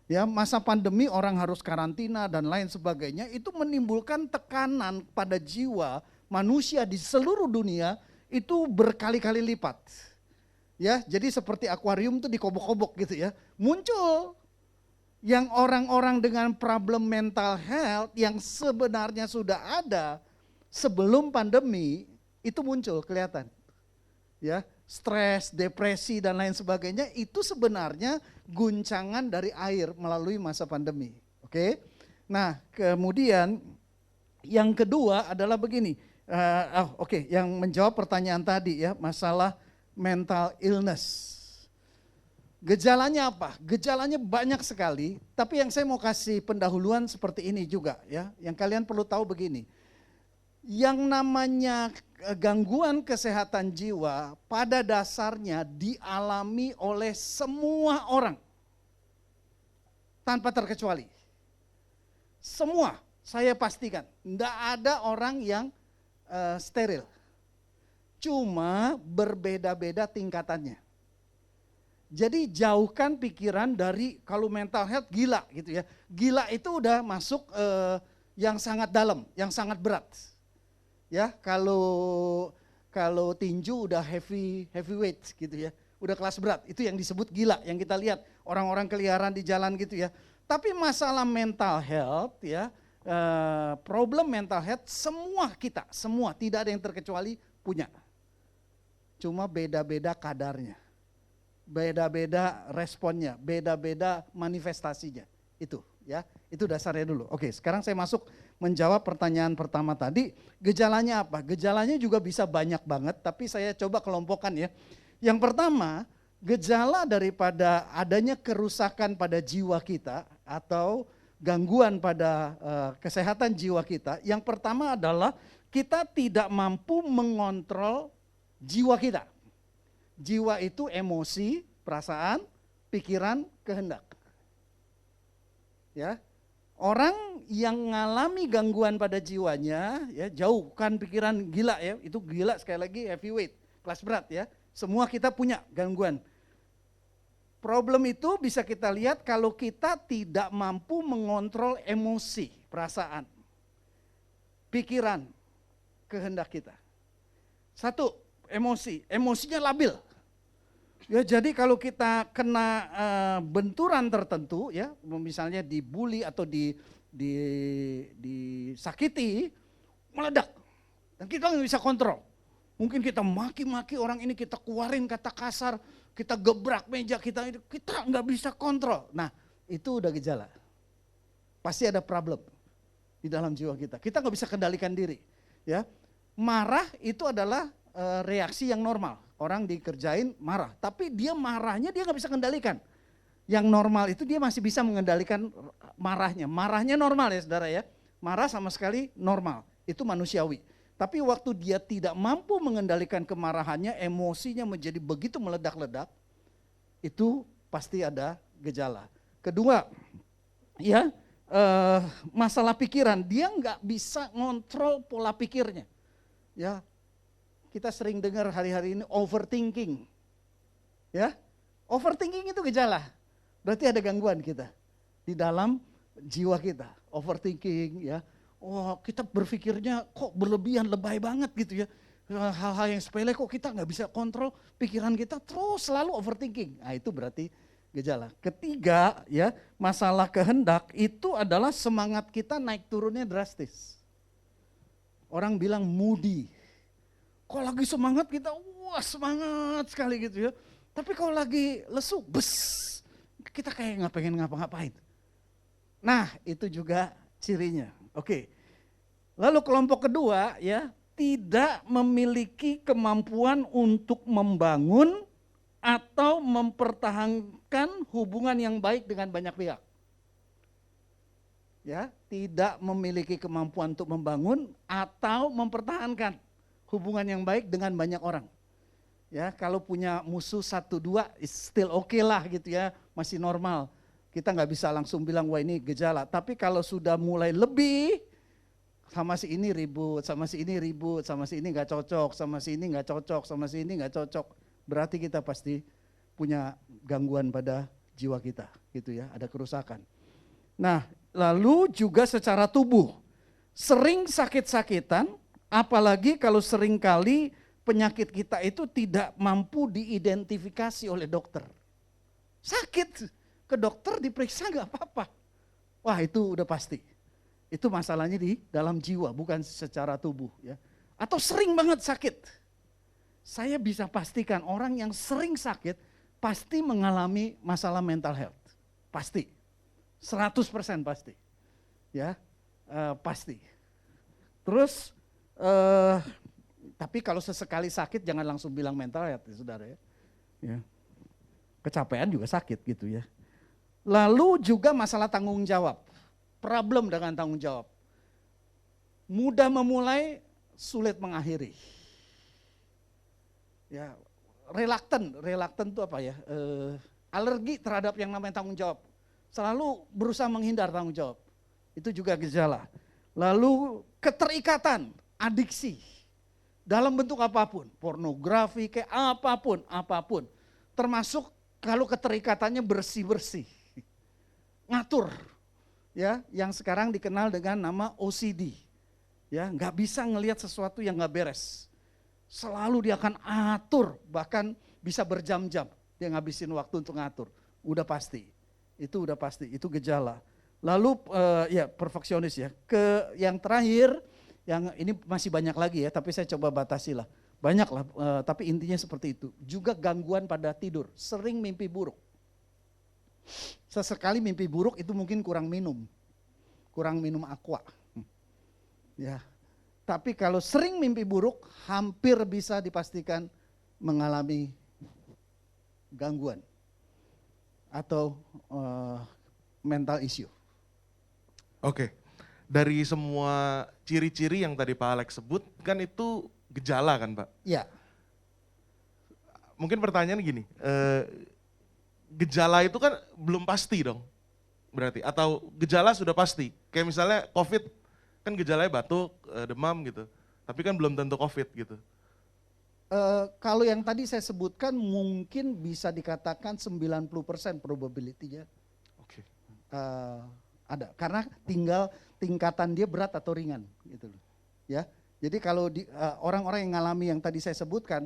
Ya, masa pandemi orang harus karantina dan lain sebagainya, itu menimbulkan tekanan pada jiwa manusia di seluruh dunia itu berkali-kali lipat. Ya, jadi seperti akuarium itu dikobok-kobok gitu ya. Muncul yang orang-orang dengan problem mental health yang sebenarnya sudah ada sebelum pandemi itu muncul kelihatan. Ya, stres, depresi dan lain sebagainya itu sebenarnya guncangan dari air melalui masa pandemi. Oke. Nah, kemudian yang kedua adalah begini. Yang menjawab pertanyaan tadi ya, masalah mental illness. Gejalanya apa? Gejalanya banyak sekali, tapi yang saya mau kasih pendahuluan seperti ini juga ya. Yang kalian perlu tahu begini. Yang namanya gangguan kesehatan jiwa pada dasarnya dialami oleh semua orang. Tanpa terkecuali. Semua, saya pastikan. Tidak ada orang yang steril. Cuma berbeda-beda tingkatannya. Jadi jauhkan pikiran dari kalau mental health gila gitu ya. Gila itu udah masuk yang sangat dalam, yang sangat berat. Ya, kalau tinju udah heavyweight gitu ya. Udah kelas berat, itu yang disebut gila yang kita lihat orang-orang keliaran di jalan gitu ya. Tapi masalah mental health ya, problem mental health semua kita, semua tidak ada yang terkecuali punya. Cuma beda-beda kadarnya. Beda-beda responnya, beda-beda manifestasinya. Itu ya, itu dasarnya dulu. Oke, sekarang saya masuk menjawab pertanyaan pertama tadi, gejalanya apa? Gejalanya juga bisa banyak banget, tapi saya coba kelompokkan ya. Yang pertama, gejala daripada adanya kerusakan pada jiwa kita atau gangguan pada kesehatan jiwa kita. Yang pertama adalah kita tidak mampu mengontrol jiwa kita. Jiwa itu emosi, perasaan, pikiran, kehendak. Ya. Orang yang mengalami gangguan pada jiwanya, ya jauhkan pikiran gila ya, itu gila sekali lagi heavyweight, kelas berat ya. Semua kita punya gangguan. Problem itu bisa kita lihat kalau kita tidak mampu mengontrol emosi, perasaan, pikiran, kehendak kita. Satu, emosinya labil. Ya, jadi kalau kita kena benturan tertentu ya, misalnya dibully atau disakiti, meledak. Dan kita nggak bisa kontrol. Mungkin kita maki-maki orang ini, kita keluarin kata kasar, kita gebrak meja, kita nggak bisa kontrol. Nah, itu udah gejala. Pasti ada problem di dalam jiwa kita. Kita nggak bisa kendalikan diri. Ya, marah itu adalah reaksi yang normal. Orang dikerjain marah, tapi dia marahnya dia nggak bisa kendalikan. Yang normal itu dia masih bisa mengendalikan marahnya. Marahnya normal ya saudara ya. Marah sama sekali normal, itu manusiawi. Tapi waktu dia tidak mampu mengendalikan kemarahannya, emosinya menjadi begitu meledak-ledak, itu pasti ada gejala. Kedua, ya masalah pikiran, dia nggak bisa ngontrol pola pikirnya. Ya, kita sering dengar hari-hari ini overthinking. Ya, overthinking itu gejala. Berarti ada gangguan kita di dalam jiwa kita. Overthinking ya. Oh, kita berpikirnya kok berlebihan, lebay banget gitu ya. Hal-hal yang sepele kok kita nggak bisa kontrol pikiran kita, terus selalu overthinking. Nah, itu berarti gejala. Ketiga ya, masalah kehendak itu adalah semangat kita naik turunnya drastis. Orang bilang moody. Kalau lagi semangat kita, wah semangat sekali gitu ya. Tapi kalau lagi lesu, kita kayak nggak pengen ngapa-ngapain. Nah, itu juga cirinya. Oke. Lalu kelompok kedua ya, tidak memiliki kemampuan untuk membangun atau mempertahankan hubungan yang baik dengan banyak pihak. Ya, tidak memiliki kemampuan untuk membangun atau mempertahankan hubungan yang baik dengan banyak orang. Ya, kalau punya musuh 1-2 still oke lah gitu ya, masih normal. Kita nggak bisa langsung bilang wah ini gejala. Tapi kalau sudah mulai lebih, sama si ini ribut, sama si ini ribut, sama si ini nggak cocok, sama si ini nggak cocok, sama si ini nggak cocok, berarti kita pasti punya gangguan pada jiwa kita, gitu ya, ada kerusakan. Nah, lalu juga secara tubuh, sering sakit-sakitan, apalagi kalau sering kali penyakit kita itu tidak mampu diidentifikasi oleh dokter. Sakit, ke dokter diperiksa nggak apa-apa. Wah itu udah pasti. Itu masalahnya di dalam jiwa, bukan secara tubuh. Ya. Atau sering banget sakit. Saya bisa pastikan orang yang sering sakit pasti mengalami masalah mental health. Pasti. 100% pasti. Ya, pasti. Terus, tapi kalau sesekali sakit jangan langsung bilang mental health, ya, saudara ya. Ya. Kecapean juga sakit gitu ya. Lalu juga masalah tanggung jawab. Problem dengan tanggung jawab. Mudah memulai, sulit mengakhiri. Ya, reluctant itu apa ya? Alergi terhadap yang namanya tanggung jawab. Selalu berusaha menghindar tanggung jawab. Itu juga gejala. Lalu keterikatan, adiksi. Dalam bentuk apapun, pornografi kayak apapun. Termasuk kalau keterikatannya bersih-bersih. Ngatur. Ya, yang sekarang dikenal dengan nama OCD. Ya, nggak bisa ngelihat sesuatu yang nggak beres. Selalu dia akan atur, bahkan bisa berjam-jam dia ngabisin waktu untuk ngatur. Udah pasti. Itu udah pasti, itu gejala. Lalu ya perfeksionis ya. Yang terakhir, yang ini masih banyak lagi ya, tapi saya coba batasi lah. Banyak lah, tapi intinya seperti itu. Juga gangguan pada tidur, sering mimpi buruk. Sesekali mimpi buruk itu mungkin kurang minum aqua. Ya. Tapi kalau sering mimpi buruk, hampir bisa dipastikan mengalami gangguan atau mental issue. Oke, dari semua ciri-ciri yang tadi Pak Alex sebut, kan itu gejala kan Pak? Ya. Mungkin pertanyaan gini, gejala itu kan belum pasti dong berarti, atau gejala sudah pasti? Kayak misalnya COVID, kan gejalanya batuk, demam gitu, tapi kan belum tentu COVID gitu. Kalau yang tadi saya sebutkan mungkin bisa dikatakan 90% probability-nya. Oke. Ada, karena tinggal tingkatan dia berat atau ringan gitu loh. Ya. Jadi kalau orang-orang yang ngalami yang tadi saya sebutkan,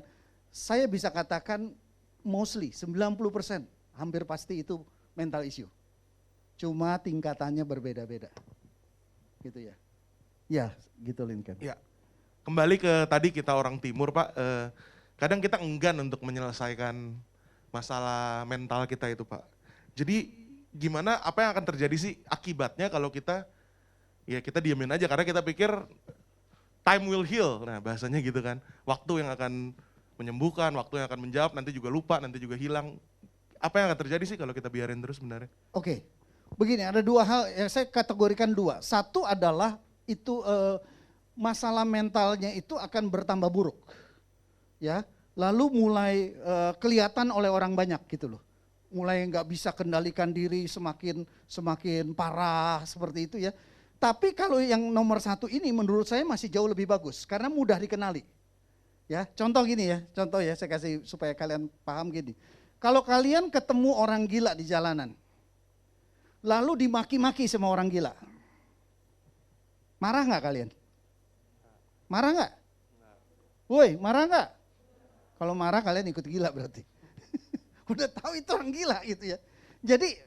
saya bisa katakan mostly 90% hampir pasti itu mental issue. Cuma tingkatannya berbeda-beda. Gitu ya. Ya, gitu Lincoln. Ya. Kembali ke tadi kita orang timur Pak, kadang kita enggan untuk menyelesaikan masalah mental kita itu Pak. Jadi gimana, apa yang akan terjadi sih akibatnya kalau kita diamin aja karena kita pikir time will heal, nah bahasanya gitu kan. Waktu yang akan menyembuhkan, waktu yang akan menjawab, nanti juga lupa, nanti juga hilang. Apa yang akan terjadi sih kalau kita biarin terus sebenarnya? Oke, begini ada dua hal yang saya kategorikan dua. Satu adalah itu masalah mentalnya itu akan bertambah buruk, ya. Lalu mulai kelihatan oleh orang banyak gitu loh. Mulai nggak bisa kendalikan diri, semakin parah seperti itu ya. Tapi kalau yang nomor satu ini menurut saya masih jauh lebih bagus karena mudah dikenali. Ya, contoh gini ya, saya kasih supaya kalian paham gini. Kalau kalian ketemu orang gila di jalanan, lalu dimaki-maki sama orang gila, marah nggak kalian? Marah nggak? Woi, marah nggak? Kalau marah kalian ikut gila berarti. Udah tahu itu orang gila gitu ya. Jadi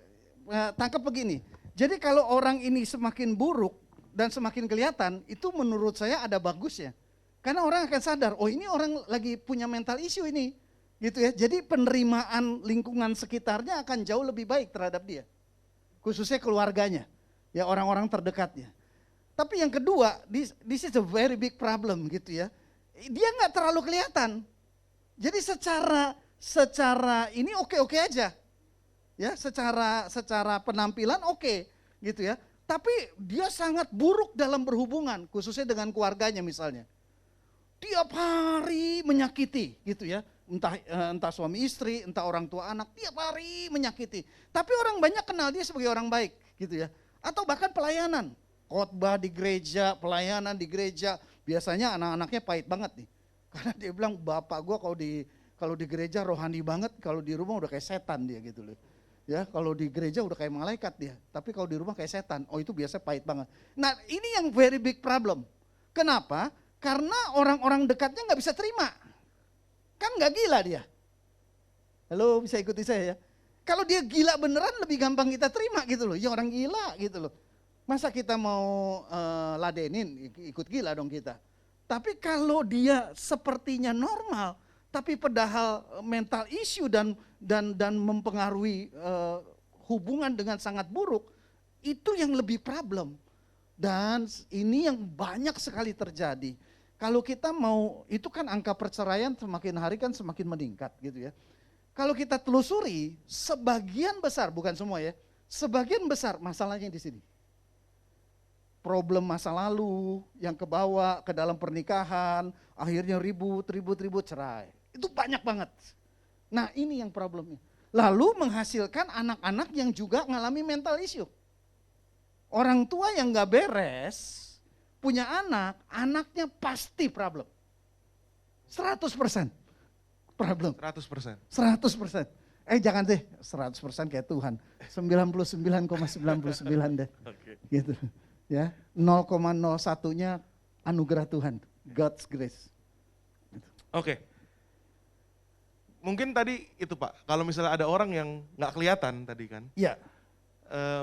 tangkap begini. Jadi kalau orang ini semakin buruk dan semakin kelihatan, itu menurut saya ada bagusnya. Karena orang akan sadar, oh ini orang lagi punya mental issue ini. Gitu ya. Jadi penerimaan lingkungan sekitarnya akan jauh lebih baik terhadap dia. Khususnya keluarganya, ya orang-orang terdekatnya. Tapi yang kedua, this is a very big problem gitu ya. Dia nggak terlalu kelihatan. Jadi secara ini oke-oke aja. Ya, secara penampilan oke, gitu ya. Tapi dia sangat buruk dalam berhubungan, khususnya dengan keluarganya misalnya. Tiap hari menyakiti, gitu ya. Entah suami istri, entah orang tua anak, tiap hari menyakiti. Tapi orang banyak kenal dia sebagai orang baik, gitu ya. Atau bahkan pelayanan, khotbah di gereja, pelayanan di gereja, biasanya anak-anaknya pahit banget nih. Karena dia bilang, bapak gua kalau di gereja rohani banget, kalau di rumah udah kayak setan dia gitu loh. Ya, kalau di gereja udah kayak malaikat dia, tapi kalau di rumah kayak setan. Oh, itu biasa pahit banget. Nah, ini yang very big problem. Kenapa? Karena orang-orang dekatnya nggak bisa terima. Kan nggak gila dia. Halo, bisa ikuti saya ya? Kalau dia gila beneran lebih gampang kita terima gitu loh. Ya orang gila gitu loh. Masa kita mau ladenin, ikut gila dong kita. Tapi kalau dia sepertinya normal, tapi padahal mental issue dan mempengaruhi hubungan dengan sangat buruk, itu yang lebih problem. Dan ini yang banyak sekali terjadi. Kalau kita mau, itu kan angka perceraian semakin hari kan semakin meningkat gitu ya. Kalau kita telusuri, sebagian besar, bukan semua ya, sebagian besar masalahnya di sini. problem masa lalu yang kebawa ke dalam pernikahan, akhirnya ribut, cerai. Itu banyak banget. Nah ini yang problemnya. Lalu menghasilkan anak-anak yang juga ngalami mental issue. Orang tua yang gak beres, punya anak, anaknya pasti problem. 100% problem. 100%. 100%. Jangan deh 100% kayak Tuhan. 99,99 deh. Oke. Gitu. Ya, 0,01-nya anugerah Tuhan, God's grace. Oke. Mungkin tadi itu Pak, kalau misalnya ada orang yang nggak kelihatan tadi kan, Iya.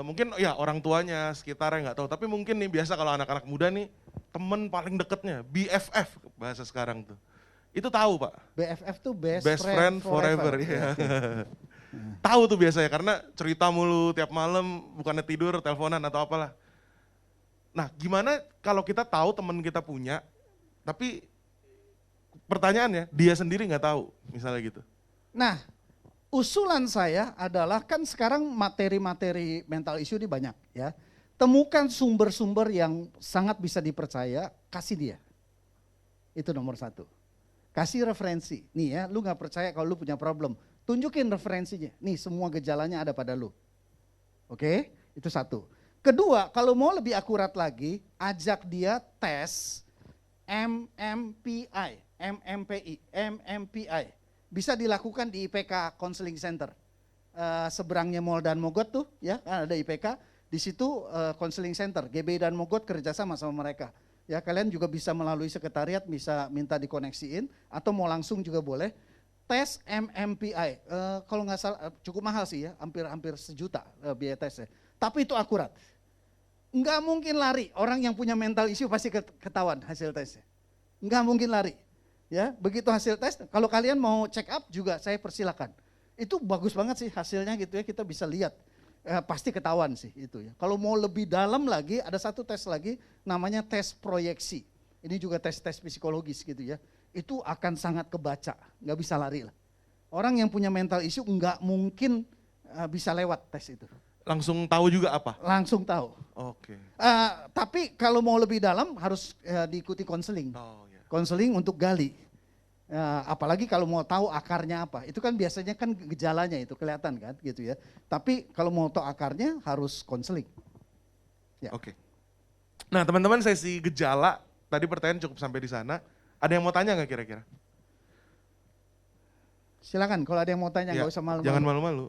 mungkin ya orang tuanya, sekitarnya nggak tahu, tapi mungkin nih biasa kalau anak-anak muda nih, temen paling deketnya, BFF bahasa sekarang tuh. Itu tahu Pak, BFF tuh best friend forever. Iya. Tahu tuh biasanya karena cerita mulu tiap malam, bukannya tidur, teleponan atau apalah. Nah gimana kalau kita tahu teman kita punya, tapi pertanyaannya dia sendiri nggak tahu, misalnya gitu. Nah, usulan saya adalah kan sekarang materi-materi mental issue ini banyak ya. Temukan sumber-sumber yang sangat bisa dipercaya, kasih dia. Itu nomor 1. Kasih referensi. Nih ya, lu gak percaya kalau lu punya problem. Tunjukin referensinya. Nih semua gejalanya ada pada lu. Oke, itu 1. Kedua, kalau mau lebih akurat lagi, ajak dia tes MMPI. Bisa dilakukan di IPK Counseling Center. Seberangnya Mall dan Mogot tuh, ya kan ada IPK. Di situ Counseling Center, GB dan Mogot kerjasama sama mereka. Ya kalian juga bisa melalui sekretariat, bisa minta dikoneksiin, atau mau langsung juga boleh. Tes MMPI, kalau nggak salah cukup mahal sih ya, hampir 1 juta biaya tesnya. Tapi itu akurat. Nggak mungkin lari, orang yang punya mental issue pasti ketahuan hasil tesnya. Nggak mungkin lari. Ya, begitu hasil tes, kalau kalian mau check up juga saya persilakan. Itu bagus banget sih hasilnya gitu ya, kita bisa lihat. Pasti ketahuan sih itu ya. Kalau mau lebih dalam lagi, ada 1 tes lagi namanya tes proyeksi. Ini juga tes-tes psikologis gitu ya. Itu akan sangat kebaca, nggak bisa lari lah. Orang yang punya mental issue nggak mungkin bisa lewat tes itu. Langsung tahu juga apa? Langsung tahu. Oke. Tapi kalau mau lebih dalam harus diikuti konseling. Oh ya. Konseling untuk gali. Apalagi kalau mau tahu akarnya apa. Itu kan biasanya kan gejalanya itu kelihatan kan gitu ya. Tapi kalau mau tahu akarnya harus konseling. Ya. Oke. Nah teman-teman sesi gejala, tadi pertanyaan cukup sampai di sana. Ada yang mau tanya nggak kira-kira? Silakan kalau ada yang mau tanya nggak usah malu-malu. Jangan malu-malu.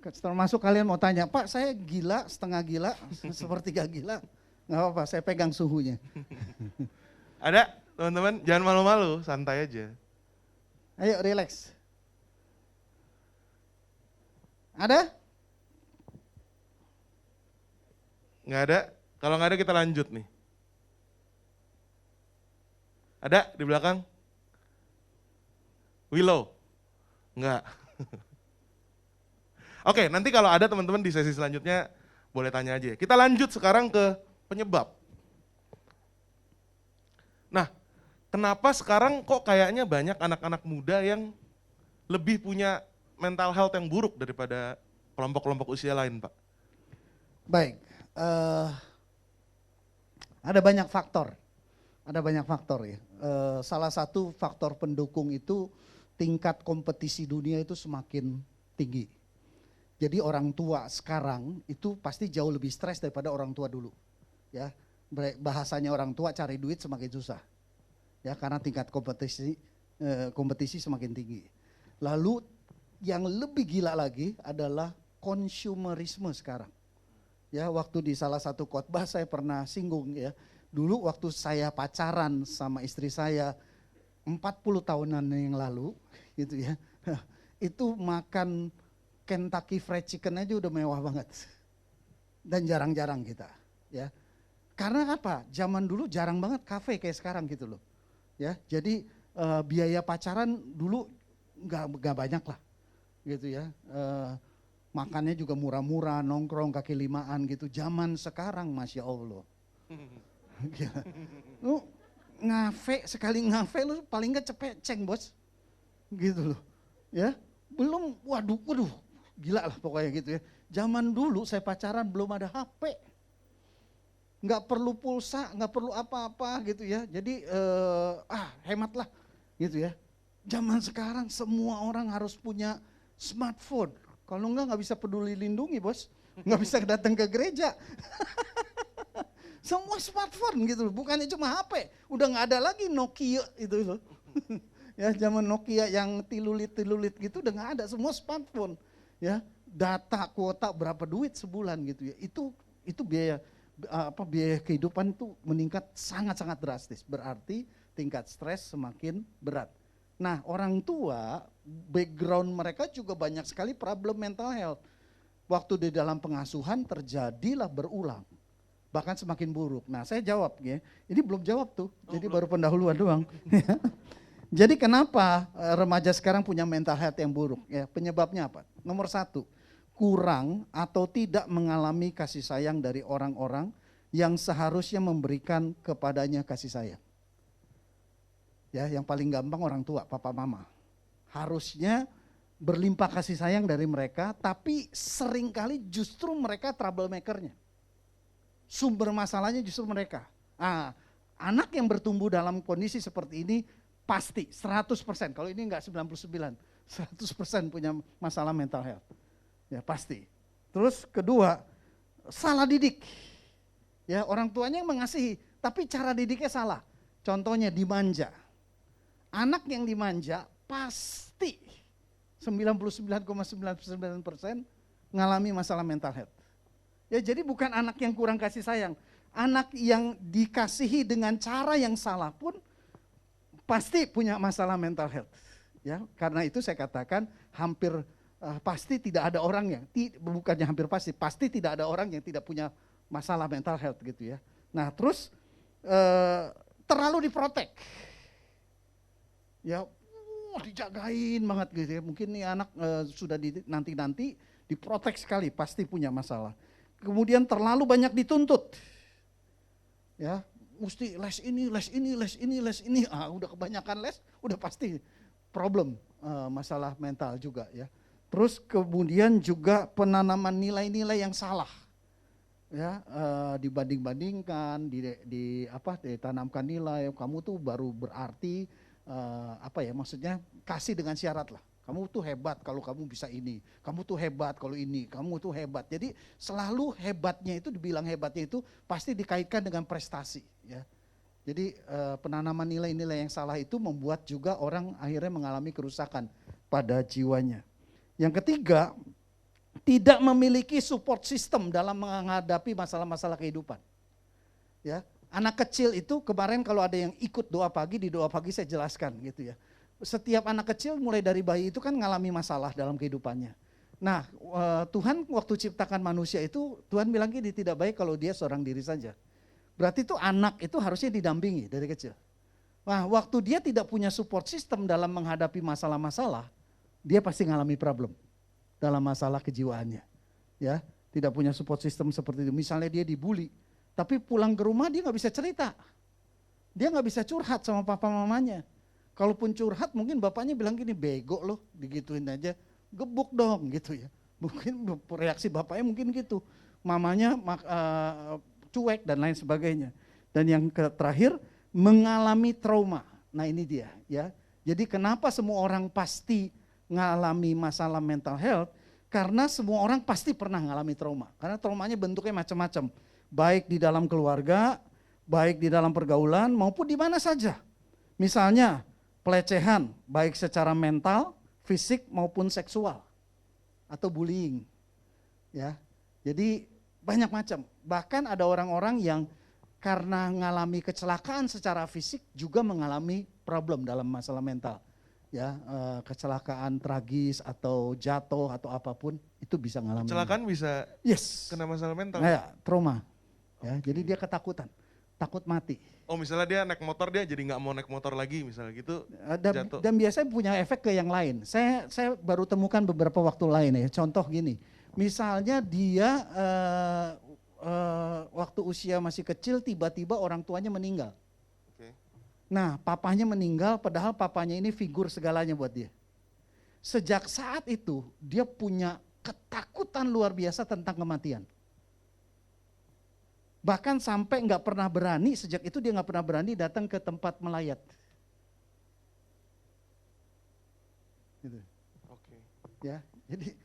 Termasuk kalian mau tanya, Pak saya gila, setengah gila, sepertiga gila. Nggak apa-apa, saya pegang suhunya. Ada teman-teman, jangan malu-malu, santai aja. Ayo relax. Ada? Nggak ada? Kalau nggak ada kita lanjut nih. Ada di belakang? Willow? Nggak. Oke, nanti kalau ada teman-teman di sesi selanjutnya boleh tanya aja. Kita lanjut sekarang ke penyebab. Nah, kenapa sekarang kok kayaknya banyak anak-anak muda yang lebih punya mental health yang buruk daripada kelompok-kelompok usia lain, Pak? Baik, ada banyak faktor. Ada banyak faktor ya. Salah satu faktor pendukung itu tingkat kompetisi dunia itu semakin tinggi. Jadi orang tua sekarang itu pasti jauh lebih stres daripada orang tua dulu. Ya, bahasanya orang tua cari duit semakin susah. Ya, karena tingkat kompetisi semakin tinggi. Lalu yang lebih gila lagi adalah konsumerisme sekarang. Ya, waktu di salah satu khotbah saya pernah singgung ya. Dulu waktu saya pacaran sama istri saya 40 tahunan yang lalu gitu ya. Itu makan Kentucky Fried Chicken aja udah mewah banget. Dan jarang-jarang kita, ya. Karena apa? Zaman dulu jarang banget kafe kayak sekarang gitu loh. Ya, jadi biaya pacaran dulu nggak banyak lah, gitu ya. Makannya juga murah-murah, nongkrong kaki limaan gitu. Zaman sekarang, masya Allah. Lu sekali ngafe lu paling nggak cepet bos, gitu loh. Ya, belum, waduh. Gila lah pokoknya gitu ya. Zaman dulu saya pacaran belum ada HP. nggak perlu pulsa, nggak perlu apa-apa gitu ya. Jadi hematlah gitu ya. Zaman sekarang semua orang harus punya smartphone. Kalau nggak bisa peduli lindungi bos, nggak bisa datang ke gereja. Semua smartphone gitu, bukannya cuma HP. Udah nggak ada lagi Nokia itu loh. Ya zaman Nokia yang tilulit gitu udah nggak ada, semua smartphone. Ya data kuota berapa duit sebulan gitu ya. Itu biaya biaya kehidupan itu meningkat sangat-sangat drastis. Berarti tingkat stres semakin berat. Nah, orang tua background mereka juga banyak sekali problem mental health. Waktu di dalam pengasuhan terjadilah berulang. Bahkan semakin buruk. Nah, saya jawab ya. Ini belum jawab tuh. Jadi baru pendahuluan doang. Jadi kenapa remaja sekarang punya mental health yang buruk? Ya, penyebabnya apa? Nomor 1, kurang atau tidak mengalami kasih sayang dari orang-orang yang seharusnya memberikan kepadanya kasih sayang. Ya, yang paling gampang orang tua, papa mama. Harusnya berlimpah kasih sayang dari mereka, tapi seringkali justru mereka troublemaker-nya. Sumber masalahnya justru mereka. Anak yang bertumbuh dalam kondisi seperti ini pasti 100%, kalau ini enggak 99, 100% punya masalah mental health. Ya pasti. Terus kedua, salah didik. Ya, orang tuanya yang mengasihi, tapi cara didiknya salah. Contohnya dimanja. Anak yang dimanja pasti 99,99% ngalami masalah mental health. Ya jadi bukan anak yang kurang kasih sayang, anak yang dikasihi dengan cara yang salah pun pasti punya masalah mental health. Ya, karena itu saya katakan hampir pasti tidak ada orang yang, bukannya hampir pasti tidak ada orang yang tidak punya masalah mental health gitu ya. Nah terus terlalu diprotek. Ya dijagain banget gitu ya. Mungkin nih anak sudah nanti diprotek sekali, pasti punya masalah. Kemudian terlalu banyak dituntut. Ya, mesti les ini. Udah kebanyakan les, udah pasti problem masalah mental juga ya. Terus kemudian juga penanaman nilai-nilai yang salah. Ya, dibanding-bandingkan, ditanamkan nilai, kamu tuh baru berarti, maksudnya kasih dengan syarat lah. Kamu tuh hebat kalau kamu bisa ini, kamu tuh hebat kalau ini, kamu tuh hebat. Jadi selalu hebatnya itu, dibilang hebatnya itu pasti dikaitkan dengan prestasi. Ya. Jadi penanaman nilai-nilai yang salah itu membuat juga orang akhirnya mengalami kerusakan pada jiwanya. Yang ketiga, tidak memiliki support system dalam menghadapi masalah-masalah kehidupan. Ya, anak kecil itu kemarin kalau ada yang ikut doa pagi, di doa pagi saya jelaskan gitu ya. Setiap anak kecil mulai dari bayi itu kan ngalami masalah dalam kehidupannya. Nah, Tuhan waktu ciptakan manusia itu, Tuhan bilang gini, tidak baik kalau dia seorang diri saja. Berarti itu anak itu harusnya didampingi dari kecil. Nah, waktu dia tidak punya support system dalam menghadapi masalah-masalah, dia pasti ngalami problem dalam masalah kejiwaannya. Ya, tidak punya support system seperti itu. Misalnya dia dibully, tapi pulang ke rumah dia nggak bisa cerita. Dia nggak bisa curhat sama papa mamanya. Kalaupun curhat mungkin bapaknya bilang gini, bego loh, digituin aja, gebuk dong gitu ya. Mungkin reaksi bapaknya mungkin gitu. Mamanya cuek dan lain sebagainya. Dan yang terakhir, mengalami trauma. Nah ini dia ya. Jadi kenapa semua orang pasti ngalami masalah mental health? Karena semua orang pasti pernah ngalami trauma. Karena traumanya bentuknya macam-macam. Baik di dalam keluarga, baik di dalam pergaulan, maupun di mana saja. Misalnya pelecehan, baik secara mental, fisik maupun seksual. Atau bullying. Ya. Jadi banyak macam. Bahkan ada orang-orang yang karena mengalami kecelakaan secara fisik juga mengalami problem dalam masalah mental. Ya, kecelakaan tragis atau jatuh atau apapun itu bisa mengalami. Kecelakaan bisa kena masalah mental. Ya, trauma. Ya, jadi dia ketakutan, takut mati. Oh, misalnya dia naik motor, dia jadi nggak mau naik motor lagi misalnya gitu. Jatuh. Dan biasanya punya efek ke yang lain. Saya baru temukan beberapa waktu lain ya. Contoh gini, misalnya dia waktu usia masih kecil tiba-tiba orang tuanya meninggal. Nah, papanya meninggal padahal papanya ini figur segalanya buat dia. Sejak saat itu dia punya ketakutan luar biasa tentang kematian. Bahkan sampai nggak pernah berani, sejak itu dia nggak pernah berani datang ke tempat melayat. Gitu. Oke. Ya, jadi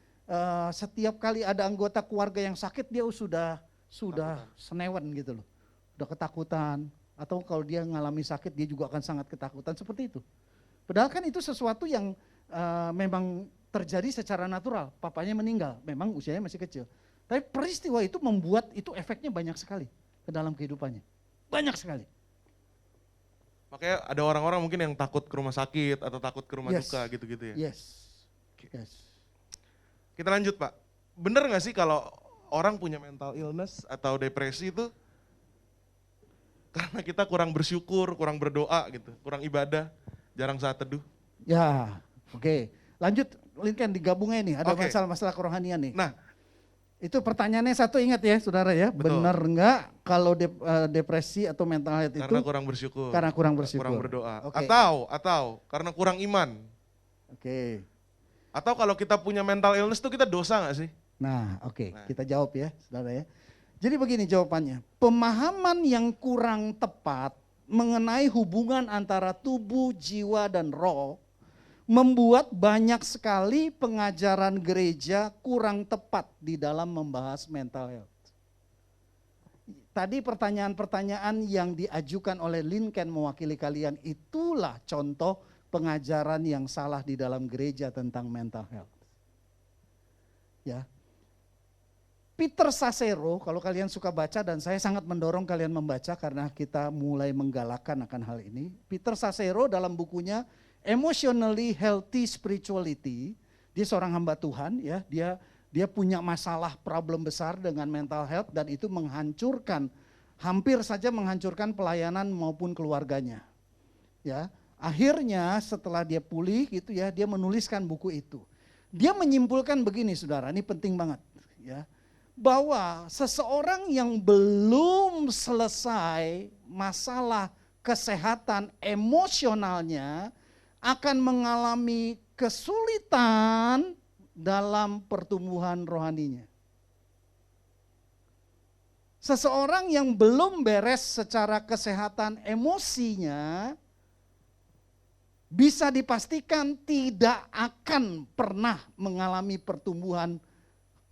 setiap kali ada anggota keluarga yang sakit dia sudah senewan gitu loh, udah ketakutan. Atau kalau dia ngalami sakit dia juga akan sangat ketakutan seperti itu. Padahal kan itu sesuatu yang memang terjadi secara natural. Papanya meninggal, memang usianya masih kecil. Tapi peristiwa itu membuat itu efeknya banyak sekali ke dalam kehidupannya, banyak sekali. Makanya ada orang-orang mungkin yang takut ke rumah sakit atau takut ke rumah Yes. duka gitu-gitu ya. Yes, yes. Kita lanjut Pak. Bener gak sih kalau orang punya mental illness atau depresi itu karena kita kurang bersyukur, kurang berdoa gitu, kurang ibadah, jarang saat teduh? Ya, oke. Lanjut, Lincoln digabungnya nih, ada Oke. masalah-masalah kerohanian nih. Nah, Itu pertanyaannya satu, ingat ya saudara ya, Betul. benar enggak kalau depresi atau mental health itu karena kurang bersyukur. karena kurang bersyukur. Kurang berdoa. Oke. Atau karena kurang iman. Oke. Atau kalau kita punya mental illness tuh kita dosa gak sih? Nah, oke, Nah. kita jawab ya, saudara ya. Jadi begini jawabannya, pemahaman yang kurang tepat mengenai hubungan antara tubuh, jiwa, dan roh membuat banyak sekali pengajaran gereja kurang tepat di dalam membahas mental health. Tadi pertanyaan-pertanyaan yang diajukan oleh Lincoln mewakili kalian, itulah contoh pengajaran yang salah di dalam gereja tentang mental health. Ya. Peter Sasero, kalau kalian suka baca dan saya sangat mendorong kalian membaca karena kita mulai menggalakkan akan hal ini. Peter Sasero dalam bukunya Emotionally Healthy Spirituality, dia seorang hamba Tuhan ya, dia punya masalah problem besar dengan mental health dan itu hampir saja menghancurkan pelayanan maupun keluarganya. Ya, akhirnya setelah dia pulih gitu ya, dia menuliskan buku itu. Dia menyimpulkan begini saudara, ini penting banget ya. Bahwa seseorang yang belum selesai masalah kesehatan emosionalnya akan mengalami kesulitan dalam pertumbuhan rohaninya. Seseorang yang belum beres secara kesehatan emosinya bisa dipastikan tidak akan pernah mengalami pertumbuhan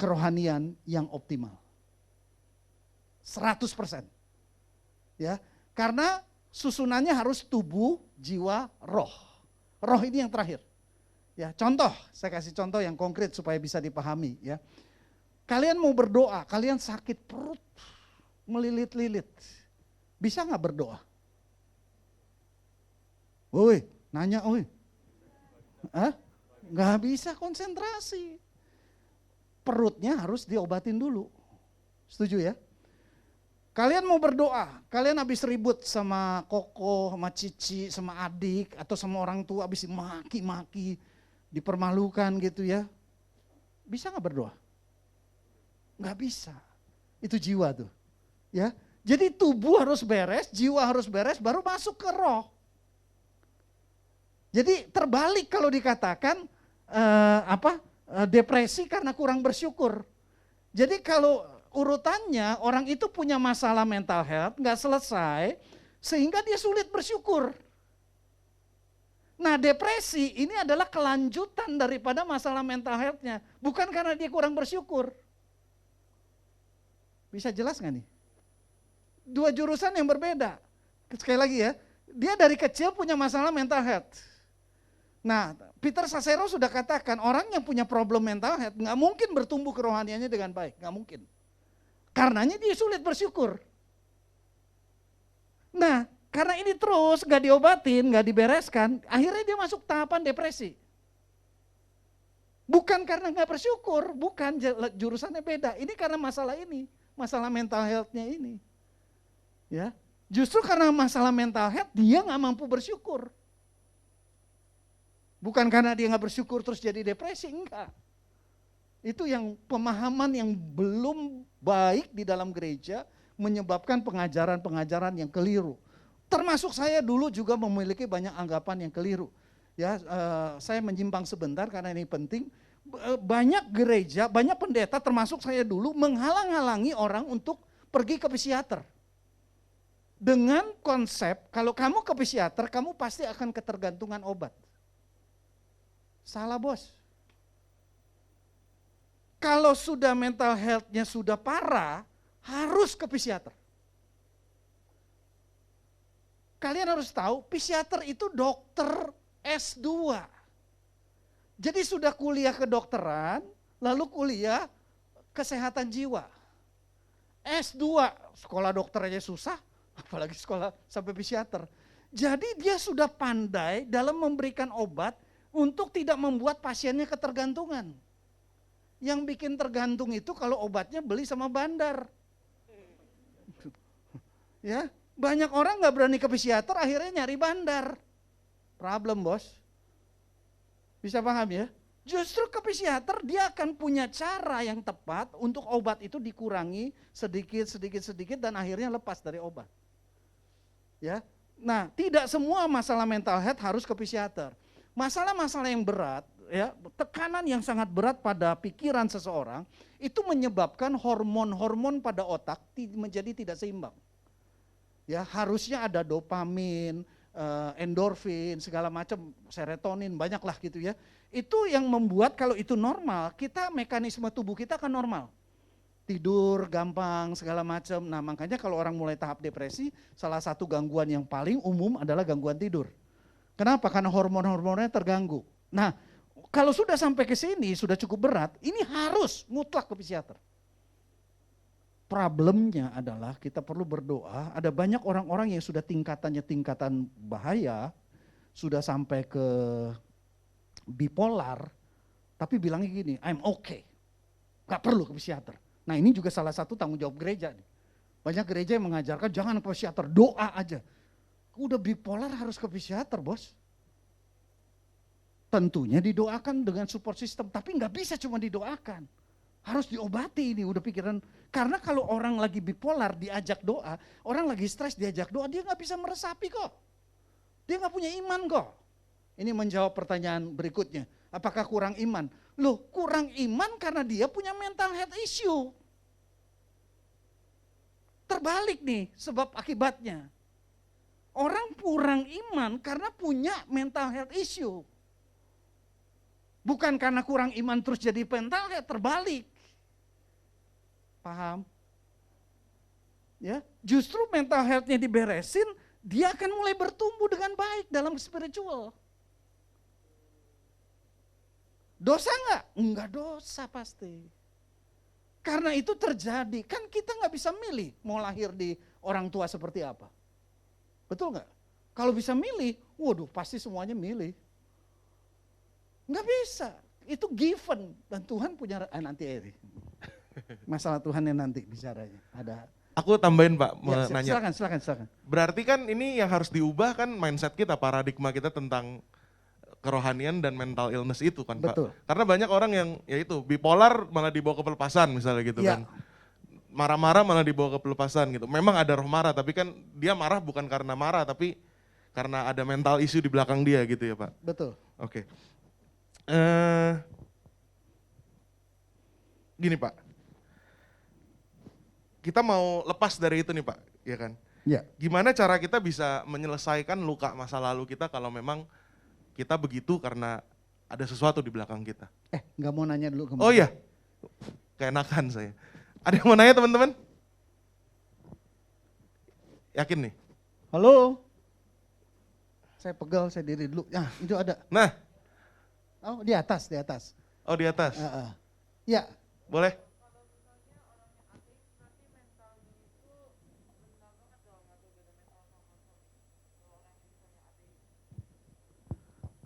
kerohanian yang optimal. 100%. Ya, karena susunannya harus tubuh, jiwa, roh. Roh ini yang terakhir. Ya, contoh, saya kasih contoh yang konkret supaya bisa dipahami ya. Kalian mau berdoa, kalian sakit perut, melilit-lilit. Bisa nggak berdoa? Woi, nanya woi. Nggak bisa konsentrasi. Perutnya harus diobatin dulu. Setuju ya? Kalian mau berdoa, kalian habis ribut sama koko, sama cici, sama adik, atau sama orang tua habis maki-maki, dipermalukan gitu ya. Bisa nggak berdoa? Nggak bisa. Itu jiwa tuh. Ya, jadi tubuh harus beres, jiwa harus beres, baru masuk ke roh. Jadi terbalik kalau dikatakan depresi karena kurang bersyukur. Jadi kalau urutannya orang itu punya masalah mental health nggak selesai sehingga dia sulit bersyukur. Nah, depresi ini adalah kelanjutan daripada masalah mental health-nya, bukan karena dia kurang bersyukur. Bisa jelas nggak nih? Dua jurusan yang berbeda. Sekali lagi ya, dia dari kecil punya masalah mental health. Nah, Peter Sasero sudah katakan orang yang punya problem mental health nggak mungkin bertumbuh kerohaniannya dengan baik, nggak mungkin. Karenanya dia sulit bersyukur. Nah, karena ini terus gak diobatin, gak dibereskan, akhirnya dia masuk tahapan depresi. Bukan karena gak bersyukur, bukan, jurusannya beda. Ini karena masalah ini, masalah mental health-nya ini. Ya, justru karena masalah mental health dia gak mampu bersyukur. Bukan karena dia gak bersyukur terus jadi depresi, enggak. Itu yang pemahaman yang belum baik di dalam gereja menyebabkan pengajaran-pengajaran yang keliru. Termasuk saya dulu juga memiliki banyak anggapan yang keliru. Ya, saya menyimpang sebentar karena ini penting. Banyak gereja, banyak pendeta termasuk saya dulu menghalang-halangi orang untuk pergi ke psikiater. Dengan konsep kalau kamu ke psikiater, kamu pasti akan ketergantungan obat. Salah bos. Kalau sudah mental health-nya sudah parah, harus ke psikiater. Kalian harus tahu, psikiater itu dokter S2. Jadi sudah kuliah kedokteran, lalu kuliah kesehatan jiwa. S2, sekolah dokter aja susah, apalagi sekolah sampai psikiater. Jadi dia sudah pandai dalam memberikan obat untuk tidak membuat pasiennya ketergantungan. Yang bikin tergantung itu kalau obatnya beli sama bandar. Ya, banyak orang nggak berani ke psikiater, akhirnya nyari bandar. Problem bos. Bisa paham ya? Justru ke psikiater dia akan punya cara yang tepat untuk obat itu dikurangi sedikit dan akhirnya lepas dari obat. Ya, nah tidak semua masalah mental health harus ke psikiater. Masalah-masalah yang berat, ya, tekanan yang sangat berat pada pikiran seseorang itu menyebabkan hormon-hormon pada otak menjadi tidak seimbang. Ya, harusnya ada dopamin, endorfin, segala macam, serotonin, banyaklah gitu ya. Itu yang membuat kalau itu normal, kita mekanisme tubuh kita akan normal. Tidur gampang, segala macam. Nah, makanya kalau orang mulai tahap depresi, salah satu gangguan yang paling umum adalah gangguan tidur. Kenapa? Karena hormon-hormonnya terganggu. Nah, kalau sudah sampai ke sini, sudah cukup berat, ini harus mutlak ke psikiater. Problemnya adalah kita perlu berdoa, ada banyak orang-orang yang sudah tingkatan bahaya, sudah sampai ke bipolar, tapi bilangnya gini, I'm okay, gak perlu ke psikiater. Nah ini juga salah satu tanggung jawab gereja nih. Banyak gereja yang mengajarkan jangan ke psikiater, doa aja. Udah bipolar harus ke psikiater bos. Tentunya didoakan dengan support system, tapi gak bisa cuma didoakan. Harus diobati ini, udah pikiran. Karena kalau orang lagi bipolar diajak doa, orang lagi stres diajak doa, dia gak bisa meresapi kok. Dia gak punya iman kok. Ini menjawab pertanyaan berikutnya, apakah kurang iman? Loh, kurang iman karena dia punya mental health issue. Terbalik nih sebab akibatnya. Orang kurang iman karena punya mental health issue. Bukan karena kurang iman terus jadi mental health, terbalik. Paham? Ya, justru mental health-nya diberesin, dia akan mulai bertumbuh dengan baik dalam spiritual. Dosa enggak? Enggak dosa pasti. Karena itu terjadi, kan kita nggak bisa milih mau lahir di orang tua seperti apa. Betul nggak? Kalau bisa milih, waduh pasti semuanya milih. Nggak bisa, itu given dan Tuhan punya nanti ini. Masalah Tuhan yang nanti bicaranya. Ada. Aku tambahin Pak, Ya, nanya. silakan. Berarti kan ini yang harus diubah kan mindset kita, paradigma kita tentang kerohanian dan mental illness itu kan Pak. Betul. Karena banyak orang yang ya itu bipolar malah dibawa ke pelepasan misalnya gitu Ya. kan. Marah-marah malah dibawa ke pelepasan gitu. Memang ada roh marah tapi kan dia marah bukan karena marah tapi karena ada mental issue di belakang dia gitu ya Pak. Betul. Oke. Gini Pak. Kita mau lepas dari itu nih Pak, ya kan? Ya. Gimana cara kita bisa menyelesaikan luka masa lalu kita kalau memang kita begitu karena ada sesuatu di belakang kita? Nggak mau nanya dulu ke Oh iya, keenakan saya. Ada yang mau nanya teman-teman? Yakin nih? Halo. Saya pegal, saya diri dulu. Ya, itu ada. Nah, Oh, di atas. oh di atas. Ya, Boleh?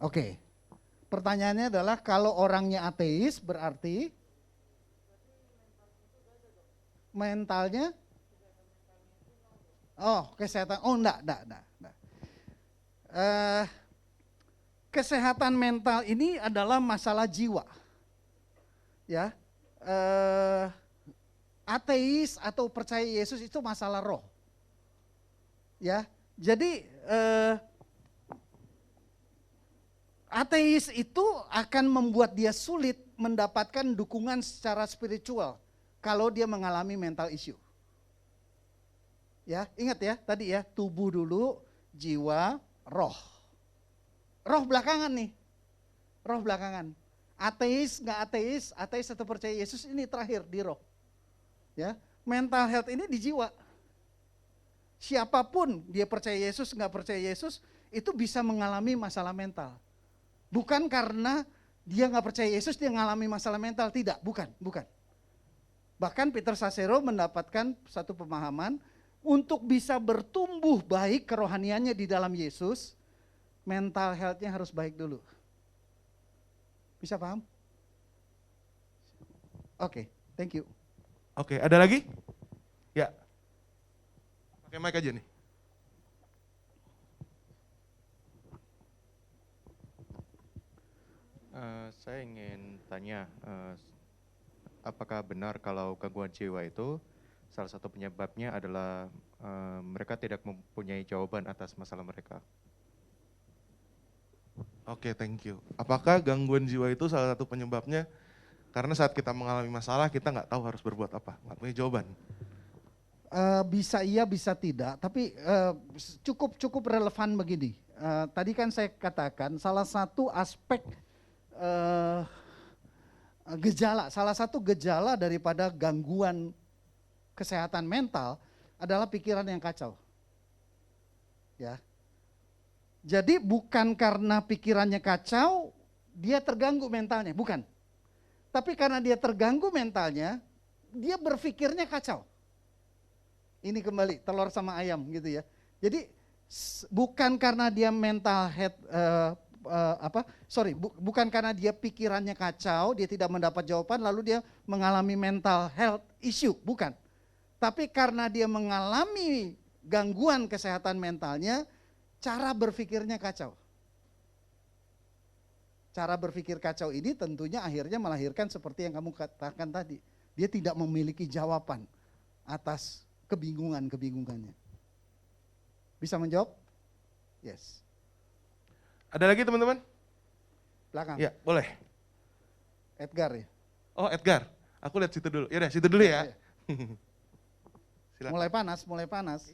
oke. Pertanyaannya adalah kalau orangnya ateis berarti mentalnya? Oh, kesehatan. Oh, enggak. Kesehatan mental ini adalah masalah jiwa. Ya. Ateis atau percaya Yesus itu masalah roh. Ya. Jadi ateis itu akan membuat dia sulit mendapatkan dukungan secara spiritual kalau dia mengalami mental issue. Ya, ingat ya tadi ya, tubuh dulu, jiwa, roh. Roh belakangan nih. Roh belakangan. Ateis, nggak ateis, ateis atau percaya Yesus ini terakhir di roh. Ya, mental health ini di jiwa. Siapapun dia percaya Yesus, nggak percaya Yesus, itu bisa mengalami masalah mental. Bukan karena dia nggak percaya Yesus dia mengalami masalah mental, tidak, bukan. Bahkan Peter Sasero mendapatkan satu pemahaman untuk bisa bertumbuh baik kerohaniannya di dalam Yesus, mental health-nya harus baik dulu. Bisa paham? Oke, thank you. Oke, ada lagi? Ya. Pakai mic aja nih. Saya ingin tanya, apakah benar kalau gangguan jiwa itu salah satu penyebabnya adalah mereka tidak mempunyai jawaban atas masalah mereka? Oke, thank you. Apakah gangguan jiwa itu salah satu penyebabnya? Karena saat kita mengalami masalah, kita nggak tahu harus berbuat apa, nggak punya jawaban. Bisa iya, bisa tidak. Tapi cukup relevan begini. Tadi kan saya katakan salah satu aspek gejala, salah satu gejala daripada gangguan kesehatan mental adalah pikiran yang kacau. Ya. Jadi bukan karena pikirannya kacau, dia terganggu mentalnya, bukan. Tapi karena dia terganggu mentalnya, dia berpikirnya kacau. Ini kembali telur sama ayam gitu ya. Jadi bukan karena dia mental health, bukan karena dia pikirannya kacau, dia tidak mendapat jawaban, lalu dia mengalami mental health issue, bukan. Tapi karena dia mengalami gangguan kesehatan mentalnya, cara berpikirnya kacau. Cara berpikir kacau ini tentunya akhirnya melahirkan seperti yang kamu katakan tadi. Dia tidak memiliki jawaban atas kebingungannya. Bisa menjawab? Yes. Ada lagi teman-teman? Belakang. Ya, boleh. Edgar ya. Oh, Edgar. Aku lihat situ dulu. Yaudah, situ dulu ya. Silakan. Mulai panas.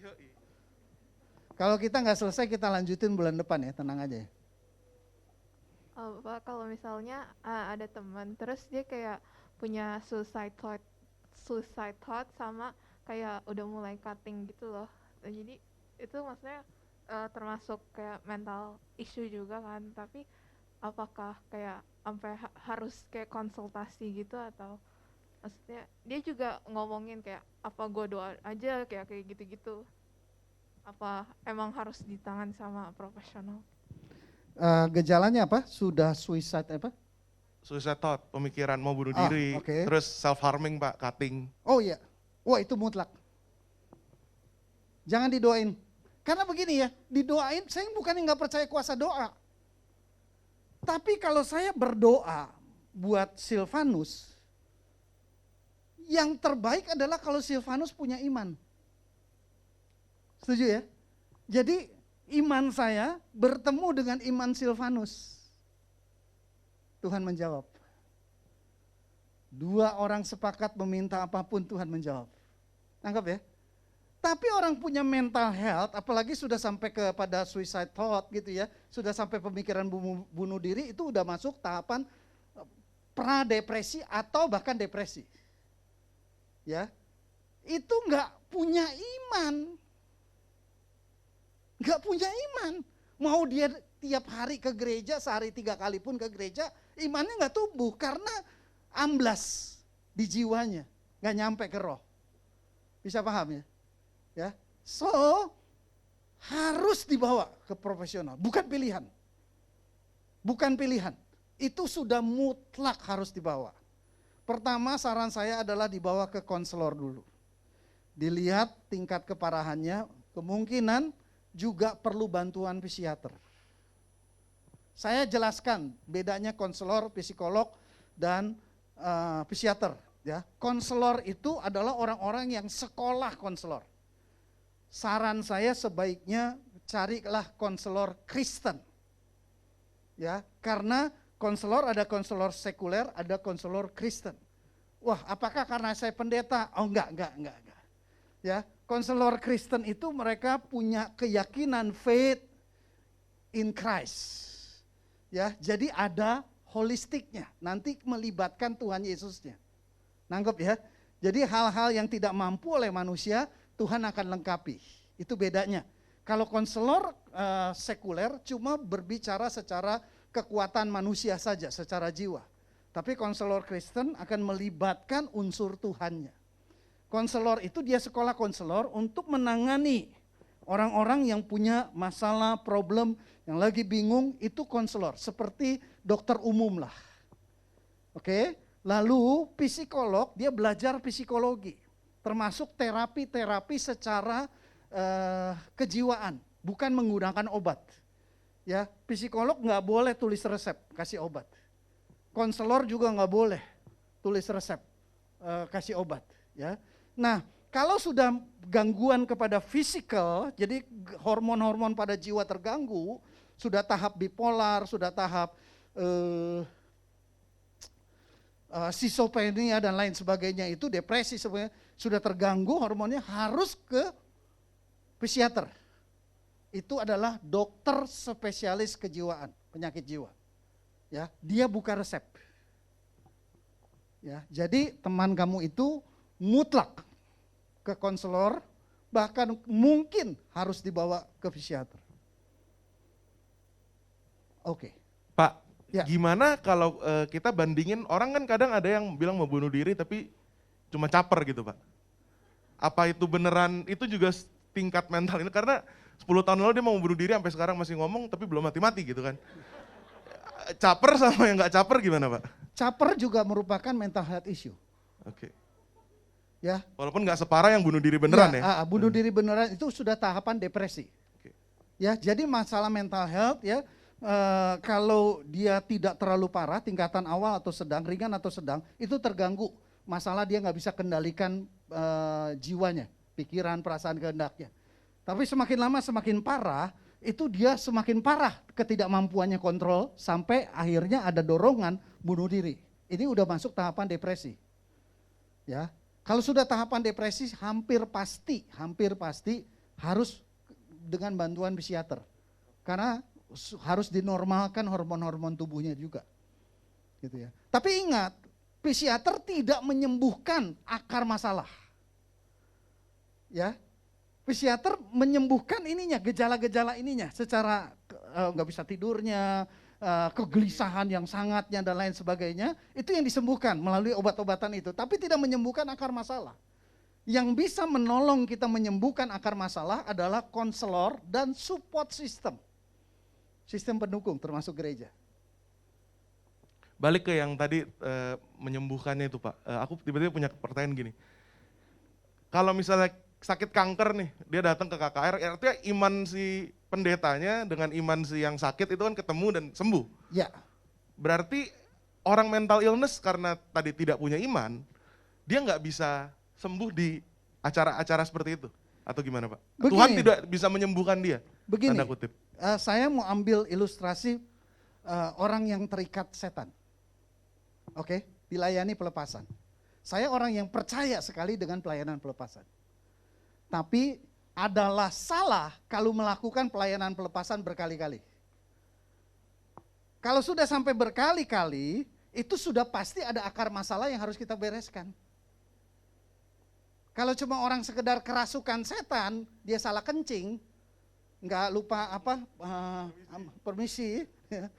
Kalau kita nggak selesai kita lanjutin bulan depan ya, tenang aja ya. Pak, kalau misalnya ada teman terus dia kayak punya suicide thought sama kayak udah mulai cutting gitu loh. Jadi itu maksudnya termasuk kayak mental issue juga kan, tapi apakah kayak sampai harus kayak konsultasi gitu, atau maksudnya dia juga ngomongin kayak apa gue doa aja kayak gitu-gitu, apa emang harus ditangani sama profesional? Gejalanya apa? Sudah suicide apa? Suicide thought, pemikiran mau bunuh Ah, diri, oke. terus self-harming Pak, cutting. Oh iya, wah itu mutlak. Jangan didoain. Karena begini ya, didoain saya bukan yang nggak percaya kuasa doa. Tapi kalau saya berdoa buat Silvanus, yang terbaik adalah kalau Silvanus punya iman. Setuju ya? Jadi iman saya bertemu dengan iman Silvanus. Tuhan menjawab. Dua orang sepakat meminta apapun, Tuhan menjawab. Nangkap ya? Tapi orang punya mental health, apalagi sudah sampai kepada suicide thought gitu ya, sudah sampai pemikiran bunuh diri, itu udah masuk tahapan pra-depresi atau bahkan depresi. Ya, itu nggak punya iman. Nggak punya iman. Mau dia tiap hari ke gereja, sehari 3 kali pun ke gereja, imannya nggak tumbuh karena amblas di jiwanya, nggak nyampe ke roh. Bisa paham ya? Ya, so harus dibawa ke profesional, bukan pilihan. Bukan pilihan, itu sudah mutlak harus dibawa. Pertama saran saya adalah dibawa ke konselor dulu. Dilihat tingkat keparahannya, kemungkinan juga perlu bantuan psikiater. Saya jelaskan bedanya konselor, psikolog, dan psikiater. Ya, konselor itu adalah orang-orang yang sekolah konselor. Saran saya sebaiknya carilah konselor Kristen. Ya, karena konselor ada konselor sekuler, ada konselor Kristen. Wah, apakah karena saya pendeta? Oh enggak. Ya, konselor Kristen itu mereka punya keyakinan faith in Christ. Ya, jadi ada holistiknya, nanti melibatkan Tuhan Yesusnya. Nangkep ya? Jadi hal-hal yang tidak mampu oleh manusia, Tuhan akan lengkapi. Itu bedanya. Kalau konselor sekuler cuma berbicara secara kekuatan manusia saja, secara jiwa. Tapi konselor Kristen akan melibatkan unsur Tuhannya. Konselor itu dia sekolah konselor untuk menangani orang-orang yang punya masalah, problem, yang lagi bingung, itu konselor. Seperti dokter umum lah. Oke, lalu psikolog, dia belajar psikologi. Termasuk terapi-terapi secara kejiwaan, bukan menggunakan obat. Ya, psikolog nggak boleh tulis resep, kasih obat. Konselor juga nggak boleh tulis resep, kasih obat. Ya. Nah, kalau sudah gangguan kepada fisikal, jadi hormon-hormon pada jiwa terganggu, sudah tahap bipolar, sudah tahap schizophrenia dan lain sebagainya, itu depresi sebenarnya sudah terganggu hormonnya, harus ke psikiater. Itu adalah dokter spesialis kejiwaan, penyakit jiwa. Ya, dia buka resep. Ya, jadi teman kamu itu mutlak ke konselor, bahkan mungkin harus dibawa ke psikiater. Oke. Pak, Ya. gimana kalau kita bandingin, orang kan kadang ada yang bilang mau bunuh diri tapi cuma caper gitu Pak. Apa itu beneran, itu juga tingkat mental ini, karena 10 tahun lalu dia mau bunuh diri sampai sekarang masih ngomong tapi belum mati-mati gitu kan. Caper sama yang nggak caper gimana Pak? Caper juga merupakan mental health issue. Oke. Ya. Walaupun nggak separah yang bunuh diri beneran ya? Bunuh diri beneran itu sudah tahapan depresi. Oke. Ya, jadi masalah mental health ya, kalau dia tidak terlalu parah, tingkatan awal atau sedang, ringan atau sedang, itu terganggu. Masalah dia nggak bisa kendalikan jiwanya, pikiran, perasaan, kehendaknya. Tapi semakin lama semakin parah, itu dia semakin parah ketidakmampuannya kontrol, sampai akhirnya ada dorongan bunuh diri. Ini udah masuk tahapan depresi. Ya, kalau sudah tahapan depresi hampir pasti harus dengan bantuan psikiater. Karena harus dinormalkan hormon-hormon tubuhnya juga. Gitu ya. Tapi ingat, psikiater tidak menyembuhkan akar masalah. Ya. Psikiater menyembuhkan ininya, gejala-gejala ininya secara nggak bisa tidurnya, kegelisahan yang sangatnya dan lain sebagainya, itu yang disembuhkan melalui obat-obatan itu, tapi tidak menyembuhkan akar masalah. Yang bisa menolong kita menyembuhkan akar masalah adalah konselor dan support system. Sistem pendukung termasuk gereja. Balik ke yang tadi menyembuhkannya itu Pak, aku tiba-tiba punya pertanyaan gini. Kalau misalnya sakit kanker nih, dia datang ke KKR, artinya iman si pendetanya dengan iman si yang sakit itu kan ketemu dan sembuh. Ya. Berarti orang mental illness karena tadi tidak punya iman, dia nggak bisa sembuh di acara-acara seperti itu, atau gimana Pak? Begini. Tuhan tidak bisa menyembuhkan dia, Begini, tanda kutip. Saya mau ambil ilustrasi orang yang terikat setan. Oke, dilayani pelepasan. Saya orang yang percaya sekali dengan pelayanan pelepasan. Tapi adalah salah kalau melakukan pelayanan pelepasan berkali-kali. Kalau sudah sampai berkali-kali, itu sudah pasti ada akar masalah yang harus kita bereskan. Kalau cuma orang sekedar kerasukan setan, dia salah kencing, nggak lupa permisi,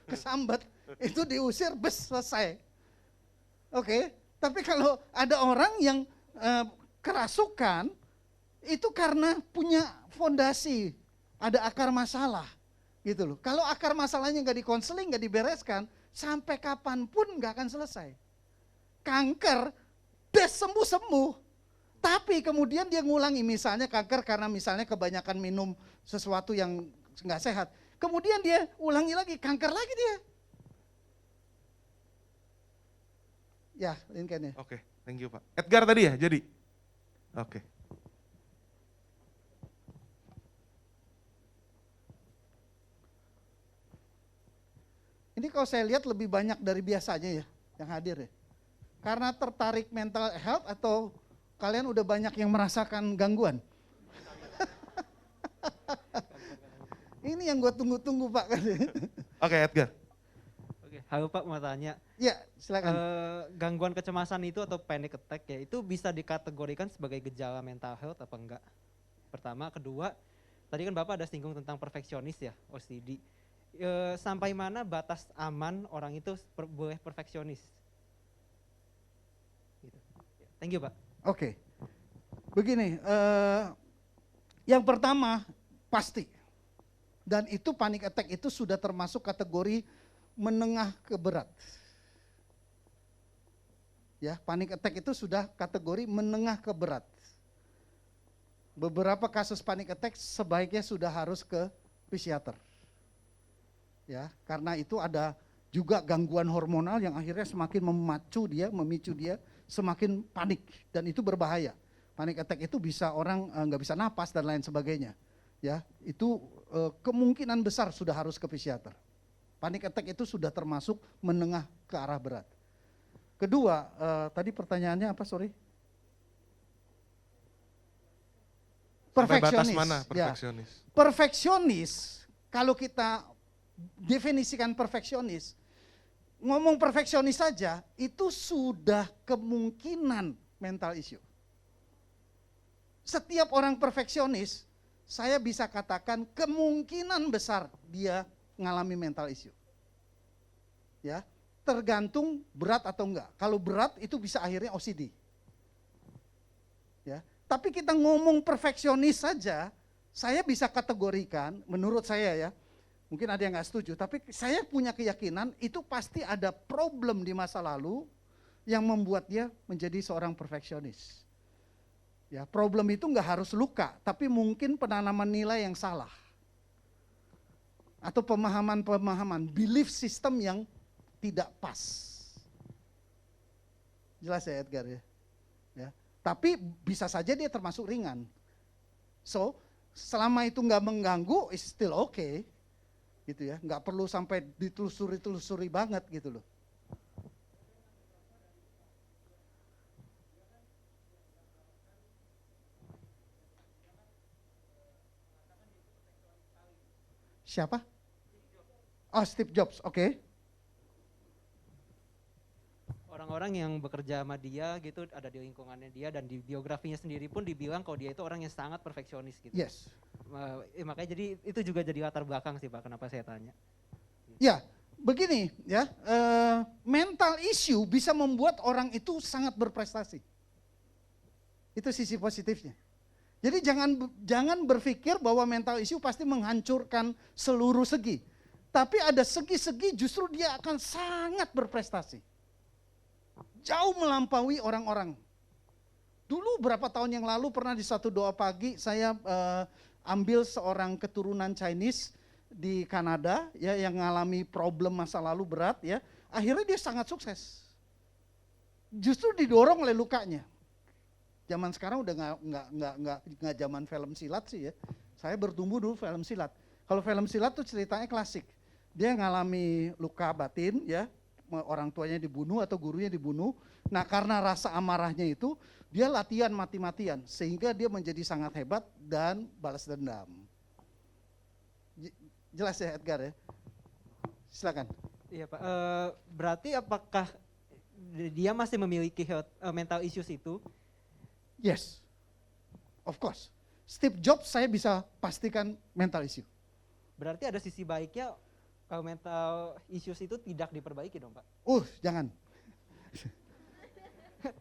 kesambet, itu diusir, bes, selesai. Oke, tapi kalau ada orang yang kerasukan, itu karena punya fondasi, ada akar masalah, gitu loh. Kalau akar masalahnya nggak dikonseling, nggak dibereskan, sampai kapanpun nggak akan selesai. Kanker, sembuh-sembuh, tapi kemudian dia ngulangi, misalnya kanker karena misalnya kebanyakan minum sesuatu yang nggak sehat, kemudian dia ulangi lagi, kanker lagi dia. Ya, Lincoln ya. Oke, thank you Pak. Edgar tadi ya, jadi? Oke. Ini kalau saya lihat lebih banyak dari biasanya ya, yang hadir ya. Karena tertarik mental health atau kalian udah banyak yang merasakan gangguan? Ini yang gue tunggu-tunggu Pak. Oke, Edgar. Oke, halo Pak, mau tanya. Ya, silakan. Gangguan kecemasan itu atau panic attack ya, itu bisa dikategorikan sebagai gejala mental health apa enggak? Pertama, kedua, tadi kan Bapak ada singgung tentang perfeksionis ya, OCD. Sampai mana batas aman orang itu boleh perfeksionis? Gitu. Thank you Pak. Oke. Begini, yang pertama pasti. Dan itu panic attack itu sudah termasuk kategori menengah ke berat. Ya, panic attack itu sudah kategori menengah ke berat. Beberapa kasus panic attack sebaiknya sudah harus ke psikiater. Ya, karena itu ada juga gangguan hormonal yang akhirnya semakin memicu dia semakin panik dan itu berbahaya. Panic attack itu bisa orang nggak bisa napas dan lain sebagainya. Ya, itu kemungkinan besar sudah harus ke psikiater. Panic attack itu sudah termasuk menengah ke arah berat. Kedua, tadi pertanyaannya apa, sorry? Sampai batas Perfeksionis. mana Ya. perfeksionis? Perfeksionis, kalau kita definisikan perfeksionis, ngomong perfeksionis saja, itu sudah kemungkinan mental issue. Setiap orang perfeksionis, saya bisa katakan kemungkinan besar dia mengalami mental issue. Ya, tergantung berat atau enggak. Kalau berat itu bisa akhirnya OCD. Ya, tapi kita ngomong perfeksionis saja, saya bisa kategorikan, menurut saya ya, mungkin ada yang nggak setuju, tapi saya punya keyakinan itu pasti ada problem di masa lalu yang membuat dia menjadi seorang perfeksionis. Ya, problem itu nggak harus luka, tapi mungkin penanaman nilai yang salah. Atau pemahaman-pemahaman, belief system yang tidak pas. Jelas ya Edgar ya? Ya. Tapi bisa saja dia termasuk ringan. So, selama itu nggak mengganggu, is still okay. Gitu ya, nggak perlu sampai ditelusuri banget gitu loh. Siapa? Oh, Steve Jobs, oke. Orang-orang yang bekerja sama dia gitu, ada di lingkungannya dia dan di biografinya sendiri pun dibilang kalau dia itu orang yang sangat perfeksionis gitu. Yes. Makanya jadi itu juga jadi latar belakang sih Pak, kenapa saya tanya. Ya, begini ya, mental issue bisa membuat orang itu sangat berprestasi. Itu sisi positifnya. Jadi jangan berpikir bahwa mental issue pasti menghancurkan seluruh segi. Tapi ada segi-segi justru dia akan sangat berprestasi. Jauh melampaui orang-orang. Dulu berapa tahun yang lalu pernah di satu doa pagi saya ambil seorang keturunan Chinese di Kanada ya yang mengalami problem masa lalu berat ya. Akhirnya dia sangat sukses. Justru didorong oleh lukanya. Zaman sekarang udah nggak zaman film silat sih ya. Saya bertumbuh dulu film silat. Kalau film silat tuh ceritanya klasik. Dia ngalami luka batin ya, orang tuanya dibunuh atau gurunya dibunuh. Nah karena rasa amarahnya itu, dia latihan mati-matian sehingga dia menjadi sangat hebat dan balas dendam. Jelas ya Edgar ya? Silakan. Iya Pak, berarti apakah dia masih memiliki mental issues itu? Yes, of course. Steve Jobs saya bisa pastikan mental issue. Berarti ada sisi baiknya kalau mental issues itu tidak diperbaiki dong Pak? Jangan.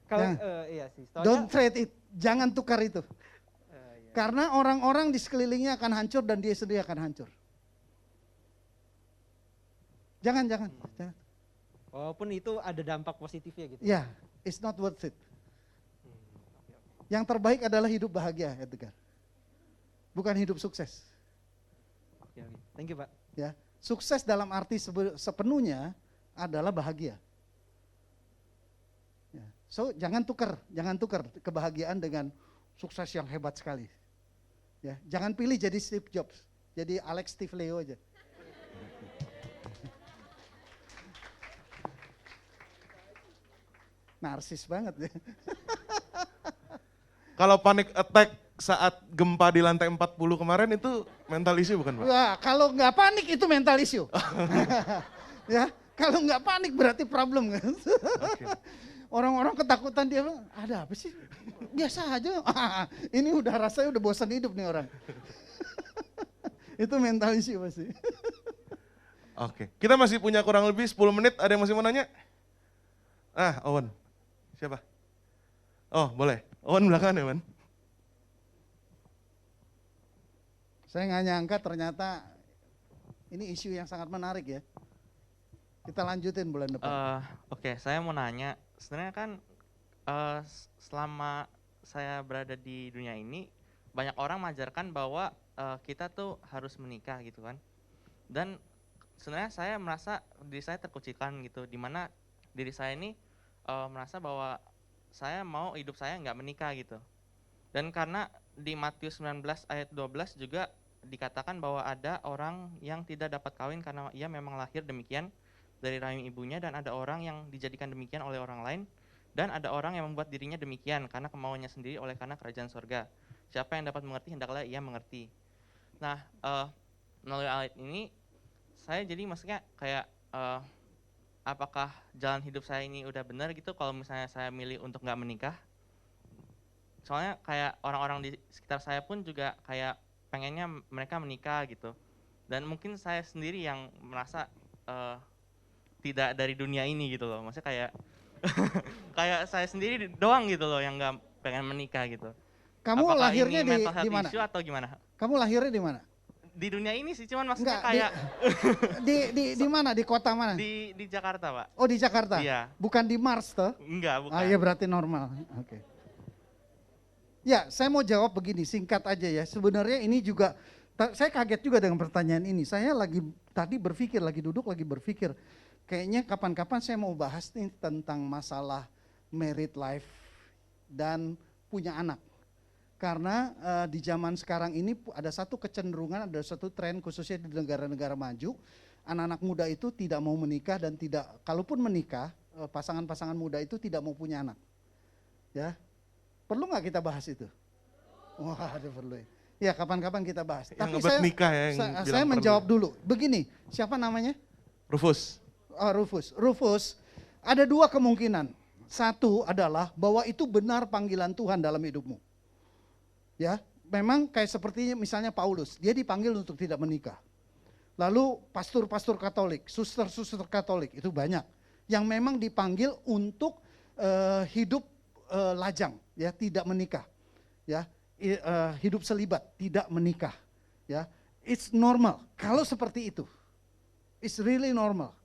Kalau Jangan. iya sih. Don't trade it, jangan tukar itu. Iya. Karena orang-orang di sekelilingnya akan hancur dan dia sendiri akan hancur. Jangan. Walaupun itu ada dampak positifnya gitu. Ya, it's not worth it. Oke. Yang terbaik adalah hidup bahagia, Edgar. Bukan hidup sukses. Oke. Thank you Pak. Ya, sukses dalam arti sepenuhnya adalah bahagia. Ya. So jangan tukar kebahagiaan dengan sukses yang hebat sekali. Ya, jangan pilih jadi Steve Jobs, jadi Alex Steve Leo aja. Narsis banget ya. kalau panic attack saat gempa di lantai 40 kemarin itu mental issue bukan Pak? Wah, kalau nggak panik itu mental issue. Ya, kalau nggak panik berarti problem kan. Orang-orang ketakutan dia bilang, ada apa sih? Biasa aja. Ini udah rasanya udah bosan hidup nih orang. Itu mental issue pasti. Oke, kita masih punya kurang lebih 10 menit. Ada yang masih mau nanya? Owen. Siapa? Oh, boleh. Owen belakangan ya, Owen. Saya nggak nyangka ternyata ini isu yang sangat menarik ya. Kita lanjutin bulan depan. Oke, saya mau nanya, sebenarnya kan selama saya berada di dunia ini, banyak orang mengajarkan bahwa kita tuh harus menikah gitu kan. Dan sebenarnya saya merasa diri saya terkucilkan gitu, dimana diri saya ini merasa bahwa saya mau hidup saya nggak menikah gitu. Dan karena di Matius 19 ayat 12 juga dikatakan bahwa ada orang yang tidak dapat kawin karena ia memang lahir demikian dari rahim ibunya, dan ada orang yang dijadikan demikian oleh orang lain, dan ada orang yang membuat dirinya demikian karena kemauannya sendiri oleh karena kerajaan surga. Siapa yang dapat mengerti, hendaklah ia mengerti. Nah, melalui ayat ini saya jadi maksudnya kayak apakah jalan hidup saya ini udah benar gitu kalau misalnya saya milih untuk nggak menikah? Soalnya kayak orang-orang di sekitar saya pun juga kayak pengennya mereka menikah gitu. Dan mungkin saya sendiri yang merasa tidak dari dunia ini gitu loh. Maksudnya kayak kayak saya sendiri doang gitu loh yang nggak pengen menikah gitu. Kamu Apakah lahirnya ini mental di health mana? issue atau gimana? Kamu lahirnya di mana? Di dunia ini sih, cuman maksudnya Enggak, kayak di mana? Di kota mana? di Jakarta, Pak. Oh, di Jakarta? Iya. Bukan di Mars toh? Enggak, bukan. Ah iya berarti normal. Oke. Ya, saya mau jawab begini, singkat aja ya. Sebenarnya ini juga, saya kaget juga dengan pertanyaan ini. Saya lagi tadi berpikir, lagi duduk lagi berpikir, kayaknya kapan-kapan saya mau bahas nih tentang masalah married life dan punya anak. Karena di zaman sekarang ini ada satu kecenderungan, ada satu tren khususnya di negara-negara maju, anak-anak muda itu tidak mau menikah dan tidak, kalaupun menikah, pasangan-pasangan muda itu tidak mau punya anak. Ya, perlu nggak kita bahas itu? Wah, ada perlu. Ya, kapan-kapan kita bahas. Yang Tapi ngebet nikah ya, yang saya bilang menjawab perlu. dulu. Begini, siapa namanya? Rufus. Oh, Rufus. Rufus, ada dua kemungkinan. Satu adalah bahwa itu benar panggilan Tuhan dalam hidupmu. Ya, memang kayak seperti misalnya Paulus, dia dipanggil untuk tidak menikah. Lalu pastor-pastor Katolik, suster-suster Katolik itu banyak yang memang dipanggil untuk hidup lajang, ya, tidak menikah, ya, hidup selibat, tidak menikah, ya. It's normal. Kalau seperti itu, it's really normal,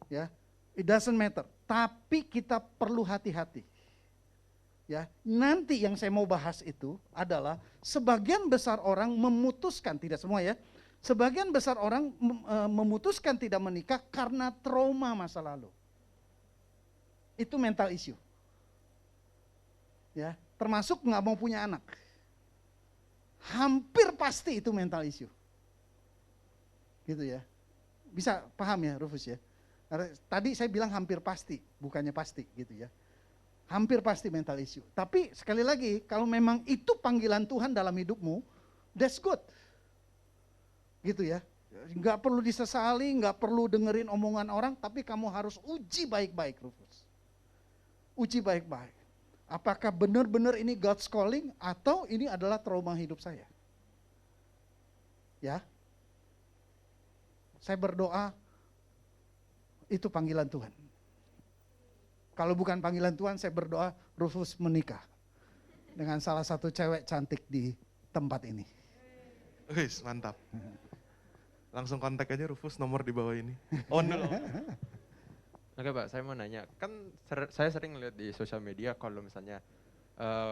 ya. It doesn't matter. Tapi kita perlu hati-hati. Ya, nanti yang saya mau bahas itu adalah sebagian besar orang memutuskan, tidak semua ya, sebagian besar orang memutuskan tidak menikah karena trauma masa lalu. Itu mental issue. Ya, termasuk nggak mau punya anak. Hampir pasti itu mental issue. Gitu ya. Bisa paham ya Rufus ya? Tadi saya bilang hampir pasti, bukannya pasti gitu ya. Hampir pasti mental issue. Tapi sekali lagi, kalau memang itu panggilan Tuhan dalam hidupmu, that's good. Gitu ya. Nggak perlu disesali, nggak perlu dengerin omongan orang, tapi kamu harus uji baik-baik, Rufus. Uji baik-baik. Apakah benar-benar ini God's calling atau ini adalah trauma hidup saya? Ya. Saya berdoa itu panggilan Tuhan. Kalau bukan panggilan Tuhan, saya berdoa Rufus menikah dengan salah satu cewek cantik di tempat ini. Wis, mantap. Langsung kontak aja Rufus, nomor di bawah ini. On dulu. Oke Pak, saya mau nanya, kan saya sering lihat di sosial media kalau misalnya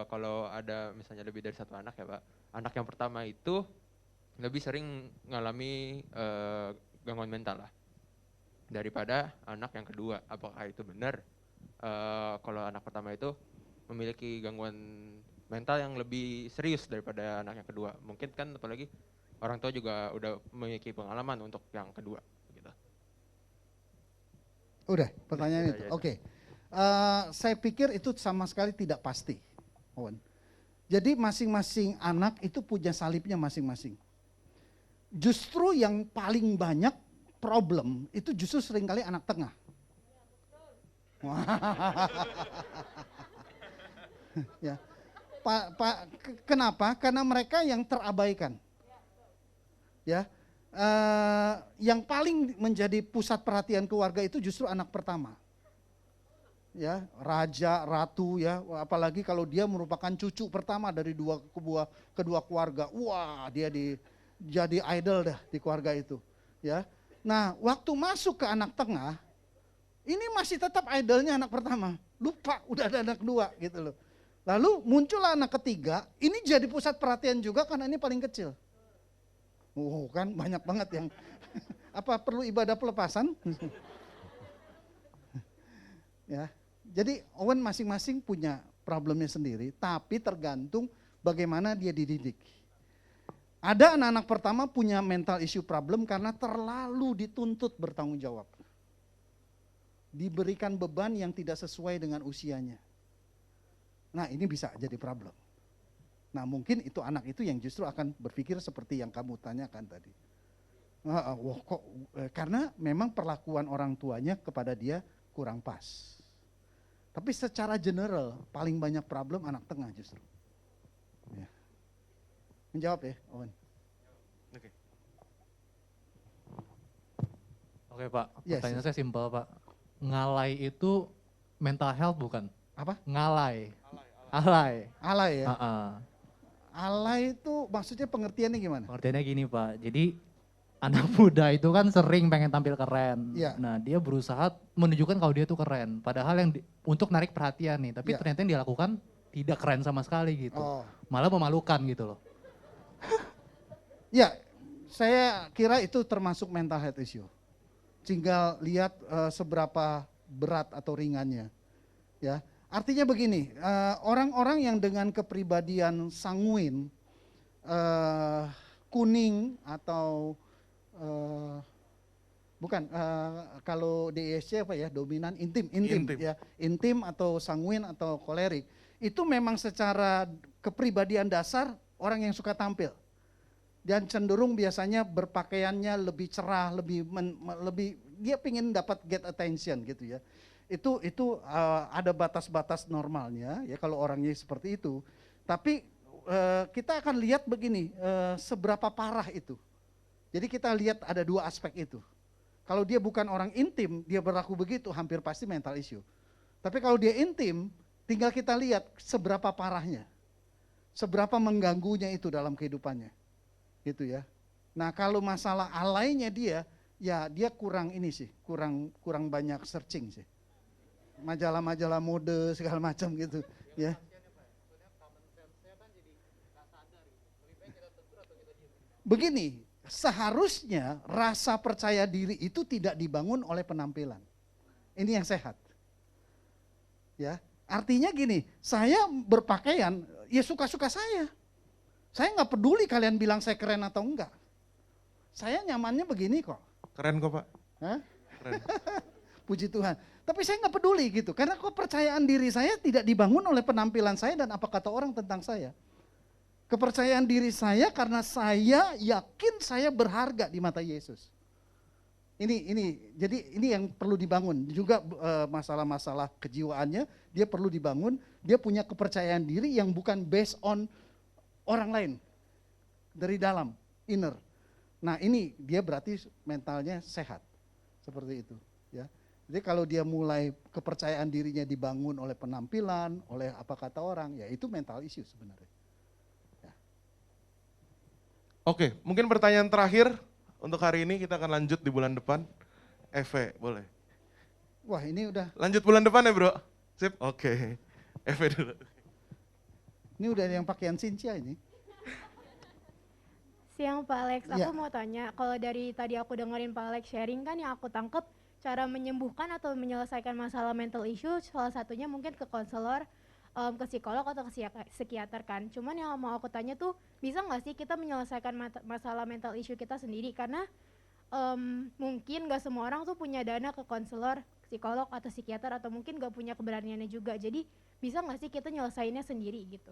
kalau ada misalnya lebih dari satu anak ya Pak, anak yang pertama itu lebih sering mengalami gangguan mental lah daripada anak yang kedua. Apakah itu benar? Kalau anak pertama itu memiliki gangguan mental yang lebih serius daripada anak yang kedua. Mungkin kan apalagi orang tua juga udah memiliki pengalaman untuk yang kedua. Gitu. Udah, pertanyaan Ya, itu. ya, ya. Oke. Saya pikir itu sama sekali tidak pasti, Owen. Jadi masing-masing anak itu punya salibnya masing-masing. Justru yang paling banyak problem itu justru seringkali anak tengah. Ya. Kenapa? Karena mereka yang terabaikan. Ya, yang paling menjadi pusat perhatian keluarga itu justru anak pertama. Ya, raja, ratu ya, apalagi kalau dia merupakan cucu pertama dari kedua keluarga. Wah, dia jadi idol dah di keluarga itu, ya. Nah, waktu masuk ke anak tengah, ini masih tetap idolnya anak pertama. Lupa udah ada anak kedua gitu loh. Lalu muncullah anak ketiga, ini jadi pusat perhatian juga karena ini paling kecil. Oh, kan banyak banget yang apa perlu ibadah pelepasan? Ya. Jadi Owen masing-masing punya problemnya sendiri, tapi tergantung bagaimana dia dididik. Ada anak-anak pertama punya mental issue problem karena terlalu dituntut bertanggung jawab. Diberikan beban yang tidak sesuai dengan usianya. Nah, ini bisa jadi problem. Nah, mungkin itu anak itu yang justru akan berpikir seperti yang kamu tanyakan tadi. Karena memang perlakuan orang tuanya kepada dia kurang pas. Tapi secara general paling banyak problem anak tengah justru. Ya. Menjawab ya, Owen. Oke. Oke Pak, Yes, pertanyaan yes. saya simpel Pak. Ngalai itu mental health bukan? Apa? Ngalai. Alay. Alay ya. Heeh. Alay itu maksudnya pengertiannya gimana? Pengertiannya gini Pak, jadi anak muda itu kan sering pengen tampil keren. Iya. Nah dia berusaha menunjukkan kalau dia tuh keren. Padahal untuk narik perhatian nih, tapi Iya. ternyata yang dia lakukan tidak keren sama sekali gitu. Oh. Malah memalukan gitu loh. Ya, saya kira itu termasuk mental health issue. Tinggal lihat seberapa berat atau ringannya. Ya, artinya begini, orang-orang yang dengan kepribadian sanguin, kuning atau bukan kalau DISC apa ya, dominan intim Intim. ya, intim atau sanguin atau kolerik itu memang secara kepribadian dasar orang yang suka tampil dan cenderung biasanya berpakaiannya lebih cerah, lebih dia pingin dapat get attention gitu ya. Itu ada batas-batas normalnya ya kalau orangnya seperti itu. Tapi kita akan lihat begini, seberapa parah itu. Jadi kita lihat ada dua aspek itu. Kalau dia bukan orang intim, dia berlaku begitu, hampir pasti mental issue. Tapi kalau dia intim, tinggal kita lihat seberapa parahnya. Seberapa mengganggunya itu dalam kehidupannya. Gitu ya. Nah kalau masalah alaynya dia, ya dia kurang ini sih, kurang banyak searching sih. Majalah-majalah mode segala macam gitu ya. Begini, seharusnya rasa percaya diri itu tidak dibangun oleh penampilan. Ini yang sehat. Ya, artinya gini, saya berpakaian ya suka-suka saya. Saya nggak peduli kalian bilang saya keren atau enggak. Saya nyamannya begini kok. Keren kok Pak. Hah? Keren. Puji Tuhan. Tapi saya nggak peduli gitu, karena kepercayaan diri saya tidak dibangun oleh penampilan saya dan apa kata orang tentang saya. Kepercayaan diri saya karena saya yakin saya berharga di mata Yesus. Jadi ini yang perlu dibangun. Juga masalah-masalah kejiwaannya, dia perlu dibangun. Dia punya kepercayaan diri yang bukan based on orang lain. Dari dalam, inner. Nah ini dia berarti mentalnya sehat. Seperti itu. Ya. Jadi kalau dia mulai kepercayaan dirinya dibangun oleh penampilan, oleh apa kata orang, ya itu mental issue sebenarnya. Oke, mungkin pertanyaan terakhir untuk hari ini, kita akan lanjut di bulan depan. Eve, boleh. Wah ini udah, Lanjut bulan depan ya bro? Sip, oke. Eve dulu. ini udah yang pakaian Cynthia ini. Siang Pak Alex, Ya. aku mau tanya, kalau dari tadi aku dengerin Pak Alex sharing kan yang aku tangkep cara menyembuhkan atau menyelesaikan masalah mental issue salah satunya mungkin ke konselor, ke psikolog atau ke psikiater kan. Cuman yang mau aku tanya tuh bisa nggak sih kita menyelesaikan masalah mental issue kita sendiri karena mungkin nggak semua orang tuh punya dana ke konselor, psikolog atau psikiater atau mungkin nggak punya keberaniannya juga. Jadi bisa nggak sih kita nyelesainnya sendiri gitu?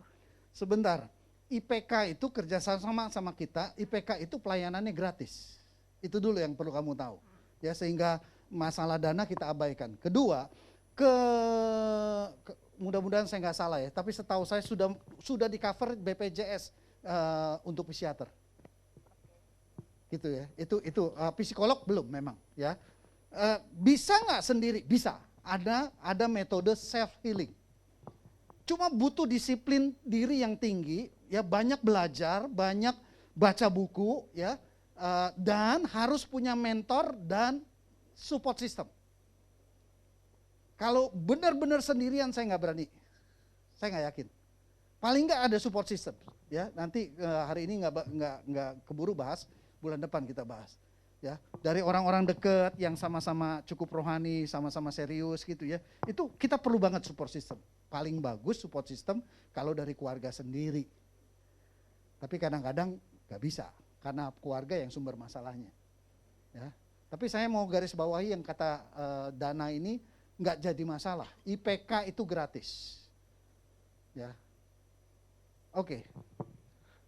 sebentar. IPK itu kerjasama sama kita, IPK itu pelayanannya gratis. Itu dulu yang perlu kamu tahu. Ya, sehingga masalah dana kita abaikan. Kedua, mudah-mudahan saya nggak salah ya, tapi setahu saya sudah di cover BPJS untuk psikiater. Gitu ya. Itu psikolog belum memang ya. Bisa nggak sendiri? Bisa. Ada metode self healing. Cuma butuh disiplin diri yang tinggi, ya, banyak belajar, banyak baca buku, ya, dan harus punya mentor dan support system. Kalau benar-benar sendirian saya nggak berani, saya nggak yakin. Paling nggak ada support system, ya. Nanti hari ini nggak keburu bahas, bulan depan kita bahas. Ya, dari orang-orang dekat yang sama-sama cukup rohani, sama-sama serius gitu ya. Itu kita perlu banget support system. Paling bagus support system kalau dari keluarga sendiri. Tapi kadang-kadang nggak bisa karena keluarga yang sumber masalahnya. Ya. Tapi saya mau garis bawahi yang kata dana ini nggak jadi masalah. IPK itu gratis. Ya. Oke.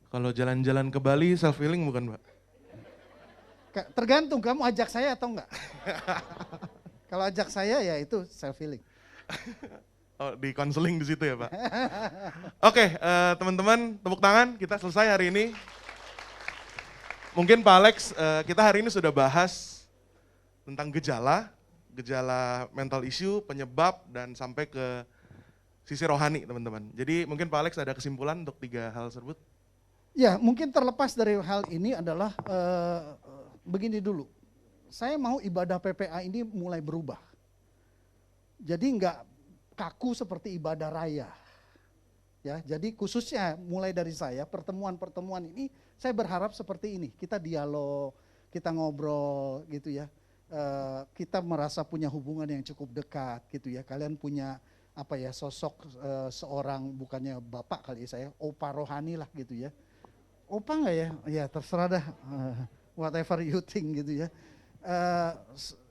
Kalau jalan-jalan ke Bali self healing bukan, Pak? Tergantung kamu ajak saya atau enggak. Kalau ajak saya ya itu self healing. Oh, di konseling di situ ya, Pak. Oke, teman-teman, tepuk tangan, kita selesai hari ini. Mungkin Pak Alex, kita hari ini sudah bahas tentang gejala mental issue, penyebab, dan sampai ke sisi rohani, teman-teman. Jadi mungkin Pak Alex ada kesimpulan untuk 3 hal tersebut? Ya, mungkin terlepas dari hal ini adalah begini dulu. Saya mau ibadah PPA ini mulai berubah. Jadi enggak kaku seperti ibadah raya. Ya, jadi khususnya mulai dari saya, pertemuan-pertemuan ini saya berharap seperti ini. Kita dialog, kita ngobrol gitu ya. Kita merasa punya hubungan yang cukup dekat gitu ya. Kalian punya apa ya, sosok seorang, bukannya bapak kali ya, saya opa rohani lah gitu ya. Opa enggak ya? Ya terserah dah. Whatever you think gitu ya.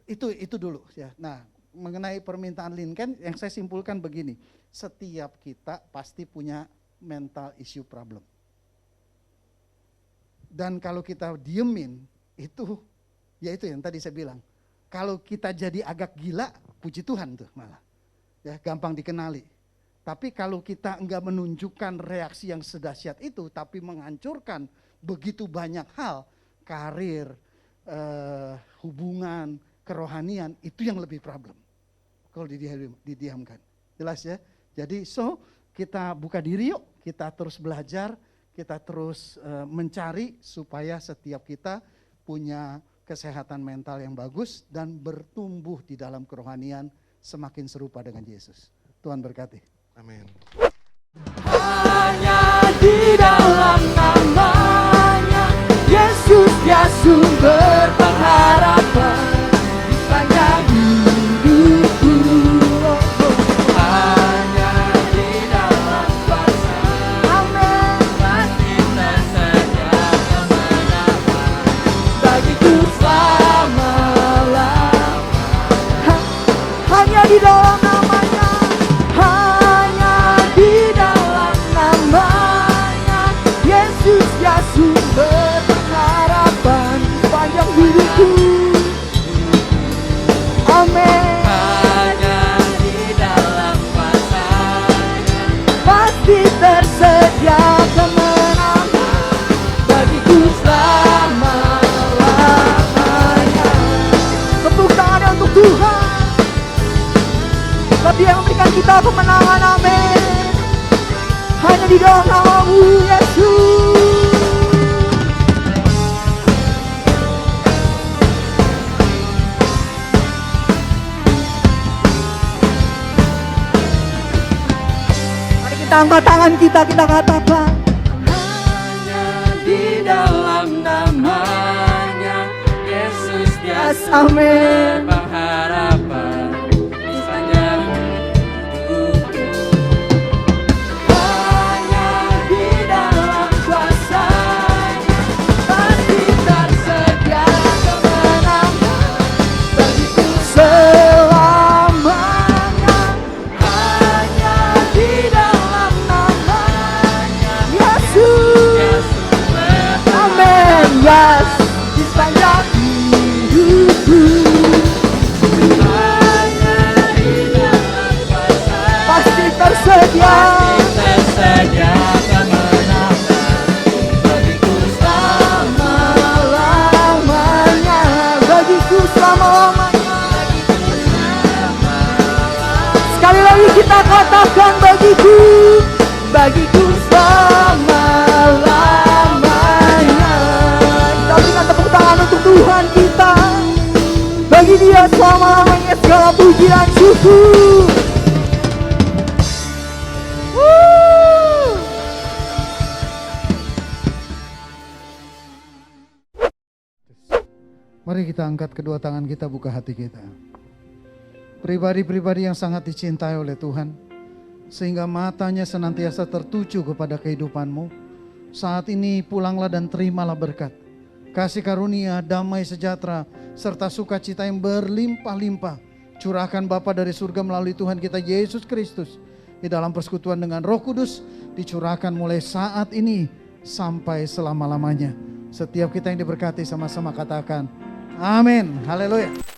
Itu dulu ya. Nah, mengenai permintaan Lincoln yang saya simpulkan begini, setiap kita pasti punya mental issue problem. Dan kalau kita diemin itu, ya itu yang tadi saya bilang. Kalau kita jadi agak gila, puji Tuhan tuh malah. Ya, gampang dikenali. Tapi kalau kita enggak menunjukkan reaksi yang sedahsyat itu, tapi menghancurkan begitu banyak hal, karir, hubungan, kerohanian, itu yang lebih problem kalau didiamkan. Jelas ya? Jadi kita buka diri yuk, kita terus belajar, kita terus mencari supaya setiap kita punya kesehatan mental yang bagus dan bertumbuh di dalam kerohanian semakin serupa dengan Yesus. Tuhan berkati. Amin. Hanya di dalam namanya Yesus dia sumber pengharapan sepanjang hidupku. Hanya di dalam kuasa, amin, pasti tersedia kemenangan bagiku selama-lamanya. Hanya di dalam namanya, hanya di dalam namanya Yesus dia sumber pengharapan sepanjang hidupku. Amin. Hanya di dalam kuasa-Nya pasti tersedia kemenangan bagiku selama-lamanya. Tepuk tangannya untuk Tuhan. Sebab Dia memberikan kita kemenangan, amin. Hanya di dalam nama-Mu Yesus. Mari kita angkat tangan kita katakan. Hanya di dalam namanya Yesus dia amin. Pengharapan di sepanjang hidupku. Hanya di dalam kuasa-Nya pasti tersedia kemenangan bagiku selamanya. Hanya di dalam namanya dalam puji dan syukur. Mari kita angkat kedua tangan kita, buka hati kita. Pribadi-pribadi yang sangat dicintai oleh Tuhan, sehingga matanya senantiasa tertuju kepada kehidupanmu. Saat ini pulanglah dan terimalah berkat, kasih karunia, damai sejahtera, serta sukacita yang berlimpah-limpah. Curahkan Bapa dari surga melalui Tuhan kita Yesus Kristus. Di dalam persekutuan dengan Roh Kudus, dicurahkan mulai saat ini sampai selama-lamanya. Setiap kita yang diberkati sama-sama katakan, amin. Haleluya.